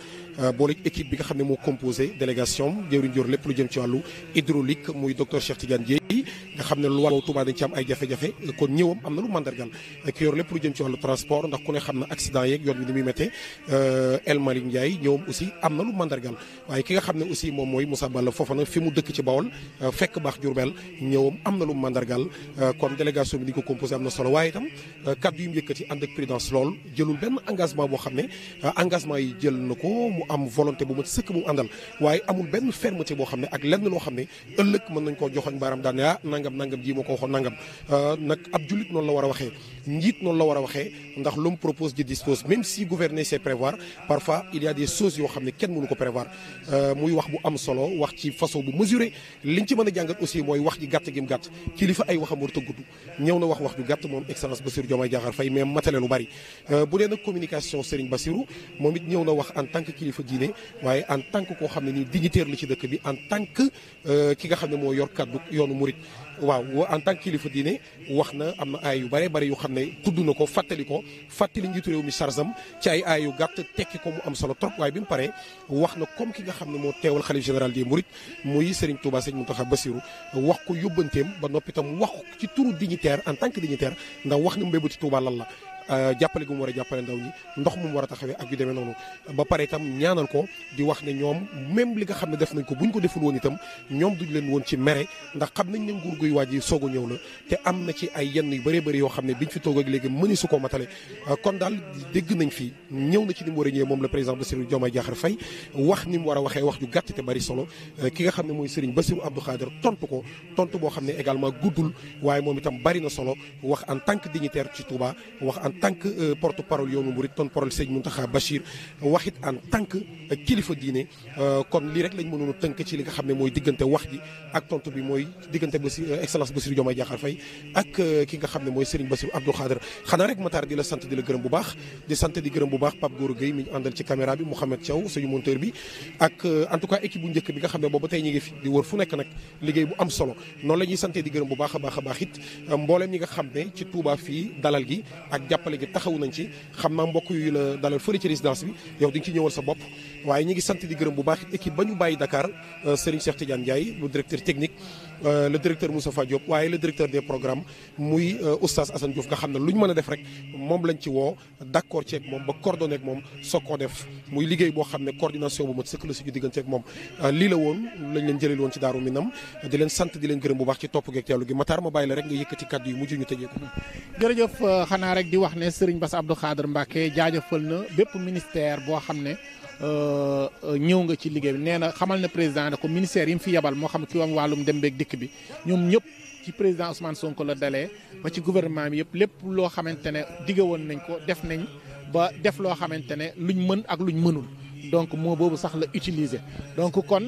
Speaker 5: boole équipe bi nga xam ne moo composé délégation jëwriñ jor lépp lu jëm ci wàllu hydraulique muy docteur Cheikh Tidiane Dièye nga xam ne lu wàllu Touba dañ ci am ay jafe-jafe kon ñëwam am na lu mandargal ki yor lépp lu jëm ci wàllu transport ndax ku ne xam na accident yeeg yoon bi ni muy méttee Malick Ndiaye ñëwam aussi am na lu mandargal waaye ki nga xam ne aussi moom mooy Moussa Balla Fofana fi mu dëkk ci Bawol fekk baax Diourbel ñëwam am na lu mandargal kon délégation bi ni ko composé am na solo waaye itam kaddu yi mu yëkkati ànd ak prudence lool jëlul benn engagement boo xam ne engagement yi jël na ko mu am volonté bu ma sëkk bu mu àndal waaye amul benn fermeté boo xam ne ak lenn loo xam ne ëllëg mën nañ koo joxoñ baaraam daan ne nangam ji moo ko waxoon nangam nag ab jullit noonu la war a waxee njiit noonu la war a waxee ndax l'homme propose Dieu dispose même si gouverner c'est prévoir parfois il y a des choses yoo xam ne kenn mënu ko prévoir muy wax bu am solo wax ci façon bu mesuré liñ ci mën a jàngat aussi mooy wax ji gàtt gi mu gàtt kilifa ay waxam war a gudd ñëw na wax ju gàtt moom excellence Bassirou Diomaye Diakhar Faye mais matale lu bari bu dee nag communication Serigne Bassirou moom it ñëw na wax en tant que kilifa diine waaye en tant que koo xam ne nii dignitaire la ci dëkk bi en tant que ki nga xam ne moo yor kaddu yoonu murit waaw en tant que kilifa diine wax na am na aay yu bare bari yoo xam ne tudd na ko fàttali njiitu réew mi sarsam ci ay aay yu gàtt tekki ko mu am solo trop waaye bi mu paree wax na comme ki nga xam ne moo teewal xalif général des mourides muy Serigne Touba Serigne Mountakha Bassirou wax ko yóbbanteem ba noppi itam wax ci turu dignitaire en tant que dignitaire ndax wax na mbébati Touba lan la jàppale gu mu war a jàppale ndaw ñi ndox mu war a taxawee ak yu demee noonu ba pare itam ñaanal ko di wax ne ñoom même li nga xam ne def nañ ko buñ ko deful woon itam ñoom duñ leen woon ci mere ndax xam nañ ne nguur guy waaj yi soog a ñëw la te am na ci ay yenn yu bëree bëri yoo xam ne biñ fi toog ak léegi mëni su ko matale kon daal dégg nañ fi ñëw na ci ni mu war a ñëwee moom le président Bassirou Diomaye Diakhar Faye wax ni mu war a waxee wax ju gàtt te bari solo ki nga xam ne mooy Serigne Bassirou Abdou Khadre tontu ko tontu boo xam ne également guddul waaye moom itam bari na solo wax en tant que dignitaire ci Touba wax en tant que porte-parole yoonu murid ton parole sëñ Mountakha Bachir waxit en tant que kilifa diine kon lii rek lañ mënoon a tënk ci li nga xam ne mooy diggante wax ji ak tontu bi mooy diggante excellence Bassirou Diomaye Diakhar Faye ak ki nga xam ne mooy Serigne Bassirou Abdou Khadre xanaa rek Matar di la sant di la gërëm bu baax di sant di gërëm bu baax Pape Gora Gueye mi ñu àndal ci caméra bi Mouhamed Thiaw suñu monteur bi ak en tout cas équipe bu njëkk bi nga xam ne boobu tey ñu ngi fi di wër fu nekk nag liggéey bu am solo noonu la ñuy sante di gërëm bu baax a baax it mbooleem ñi nga xam ne ci Touba fii dalal gi ak jàppale gi taxaw nañ ci xam naa mbokk yu la dalal fële ci résidence bi yow di nga ci ñëwal sa bopp waaye ñi ngi sant di gërëm bu baax équipe ba ñu bàyyi Dakar Serigne Cheikh Tidiane Ndiaye le directeur technique le directeur Moustapha Diop waaye le directeur des programmes muy oustaz Assane Diouf nga xam ne lu ñu mën a def rek moom lañ ci woo d'accord ceeg moom ba coordonné ak moom soog koo def muy liggéey boo xam ne coordination bu mat sëkk la suñu diggante ak moom lii la woon lañ leen jëlee woon ci Daaru Minam di leen sant di leen gërëm bu baax ci topp geeg teewlu gi Matar ma bàyyi la rek nga yëkkati kaddu yu mujj ñu tëjee ko.
Speaker 4: jërëjëf xanaa rek di wax ne Serigne Bass Abdou Khadre Mbacké jaajëfal na bépp ministère boo xam ne ñëw nga ci liggéey bi nee na xamal na président ne ko ministère yi mu fi yebal moo xam ki am wàllum dem beeg dikk bi ñoom ñëpp ci président Ousmane Sonko la dalee ba ci gouvernement bi yëpp lépp loo xamante ne digge woon nañ ko def nañ ba def loo xamante ne luñ mën ak luñ mënul donc moo boobu sax la utiliser donc kon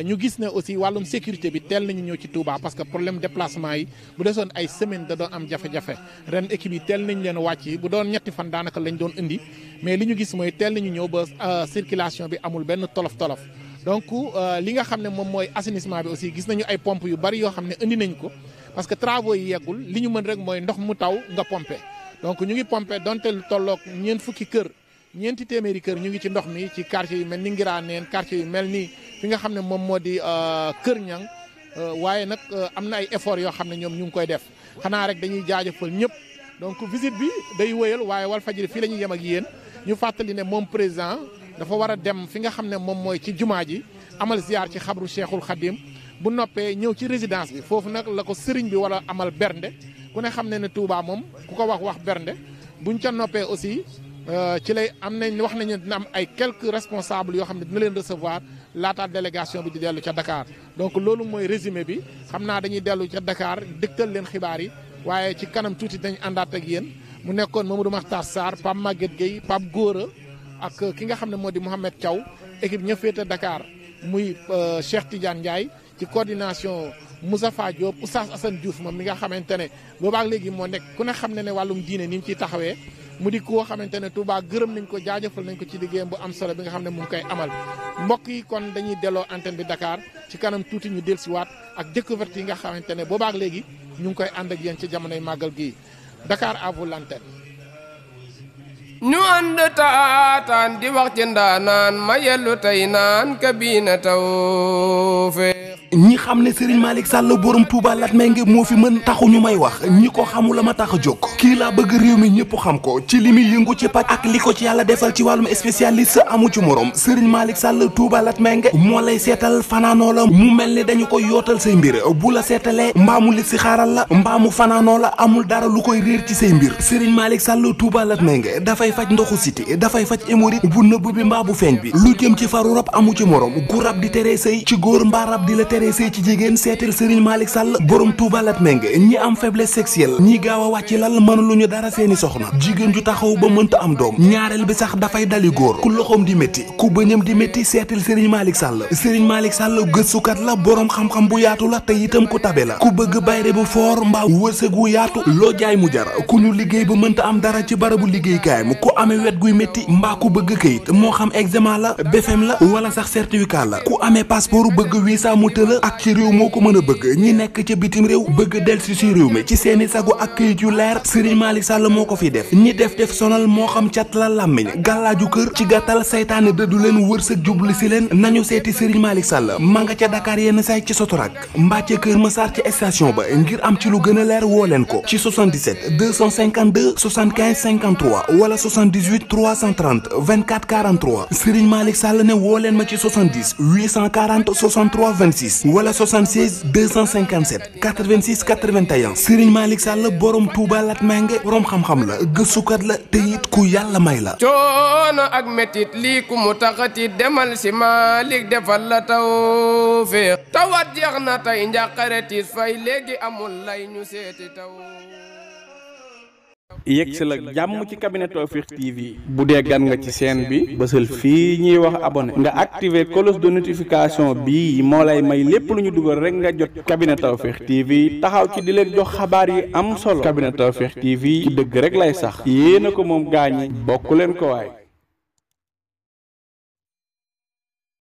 Speaker 4: ñu gis ne aussi wàllum sécurité bi teel nañu ñëw ci Touba parce que problème déplacement yi bu desoon ay semaine da doon am jafe-jafe ren équipe yi teel nañ leen wàcc bu doon ñetti fan daanaka lañ doon indi mais li ñu gis mooy teel nañu ñëw ba circulation bi amul benn tolof-tolof donc li nga xam ne moom mooy assainissement bi aussi gis nañu ay pompes yu bari yoo xam ne indi nañ ko parce que travaux yi yeggul li ñu mën rek mooy ndox mu taw nga pomper donc ñu ngi pomper donte lu tolloog ñeenti téeméeri kër ñu ngi ci ndox mi ci quartier yu mel ni Ngiraneen quartier yu mel ni fi nga xam ne moom moo di Kër Ñang waaye nag am na ay effort yoo xam ne ñoom ñu ngi koy def xanaa rek dañuy jaajëfal ñëpp donc visite bi day wëyal waaye Walfadjri fii la ñuy yem ak yéen ñu fàttali ne moom président dafa war a dem fi nga xam ne moom mooy ci jumaa ji amal ziar ci xabru Cheikhul Khadim bu noppee ñëw ci résidence bi foofu nag la ko sëriñ bi wala amal bernde ku ne xam ne ne Touba moom ku ko wax bernde buñ ca noppee aussi ci lay am nañ wax nañu dina am ay quelques responsables yoo xam ne dina leen recevoir laata délégation bi di dellu ca Dakar donc loolu mooy résumé bi xam naa dañuy dellu ca Dakar dëgtal leen xibaar yi waaye ci kanam tuuti dañ àndaat ak yéen mu nekkoon Mamadou Makhtar Sarr Pape Maguette Gueye Pape Gora ak ki nga xam ne moo di Mouhamed Thiaw équipe ña féete Dakar muy Cheikh Tidiane Ndiaye ci coordination Moustapha Diop Oustaz Assane Diouf moom mi nga xamante ne boobaak léegi moo nekk ku ne xam ne wàllum diine ni mu ciy taxawee mu di koo xamante ne Touba gërëm nañ ko jaajëfal nañ ko ci liggéeyam bu am solo bi nga xam ne mu ngi koy amal mbokk yi kon dañuy delloo antenne bi Dakar ci kanam tuuti ñu dellusiwaat ak découverte yi nga xamante ne boobaak léegi ñu ngi koy ànd ak yéen ci jamonoy màggal gii Dakar à vous l'antenne.
Speaker 2: ñu ànd taataan di wax ci ndaanaan ma yellu tey naan kabina tawfeex
Speaker 3: ñi xam ne Serigne Malick Sall borom Touba Latmingué moo fi mën taxu ñu may wax ñi ko xamula ma tax a jóg kii laa bëgg réew mi ñëpp xam ko ci li muy yëngu ci paj ak li ko ci yàlla defal ci wàllum spécialiste amu ci morom Serigne Malick Sall Touba Latmingué moo lay seetal fanaanoo la mu mel ni dañu koy yootal say mbir bu la seetalee mbaamu li si xaaral la mbaamu fanaanoo la amul dara lu koy réer ci say mbir Serigne Malick Sall Touba Latmingué dafay faj ndoxu siti dafay faj hémorroïde bu nëbb bi mbaa bu feeñ bi lu jëm ci faru rab amu ci morom gu rab di teree sëy ci góor mbaa rab di la teree sëy ci jigéen seetal Serigne Malick Sall borom Touba Latmingué ñi am faiblesse sexuelle ñi gaaw a wàcc lal mënuluñu dara seeni soxna jigéen ju taxaw ba mënta am doom ñaareel bi sax dafay dali góor ku loxoom di métti ku bëñam di métti seetal Serigne Malick Sall Serigne Malick Sall gëstukat la borom xam-xam bu yaatu la te itam ku tabe la ku bëgg bayre bu foor mbaa wërsëg wu yaatu loo jaay mu jar ku ñu liggéey ba mënta am dara ci barabu liggéeykaayam ku amee wet guy métti mbaa ku bëgg këyit moo xam examen la BFM la wala sax certificat la ku amee passeport bëgg visa mu tëla ak ci réew moo ko mën a bëgg ñi nekk ca bitim réew bëgg delsi ci réew mi ci seeni sagu ak këyit yu leer Serigne Malick Sall moo ko fi def ñi def sonal moo xam cat la làmmiñ gàllaaju kër ci gàttal saytaane dëddu leen wërsëg jubli si leen nañu seeti Serigne Malick Sall ma nga ca Dakar yenn say ci Sotorak mbaa ca Kër Massar ci station ba ngir am ci lu gën a leer woo leen ko ci 77 252 75 53 wala 78 330 24 43 Serigne Malick Sall ne woo leen ma ci 70 840 63 26 wala 76 257 86 81 Serigne Malick Sall borom Touba Latmingué borom xam-xam la gëstukat la te it ku yàlla may la.
Speaker 2: coono ak metit lii ku mu taxati demal si Malick defal la tawfeex tawat jeex na tey njàqare tiis fay léegi amul lay ñu seeti taw.
Speaker 1: yegg si la jàmm ci cabinet Tawfekh TV bu dee gan nga ci chaîne bi bësal fii ñuy wax abonné nga activer cloche de notification bi moo lay may lépp lu ñu dugal rek nga jot cabinet Tawfekh TV taxaw ci di leen jox xabaar yi am solo cabinet Tawfekh TV ci dëgg rek lay sax yéena ko moom gaañi bokk leen ko waay.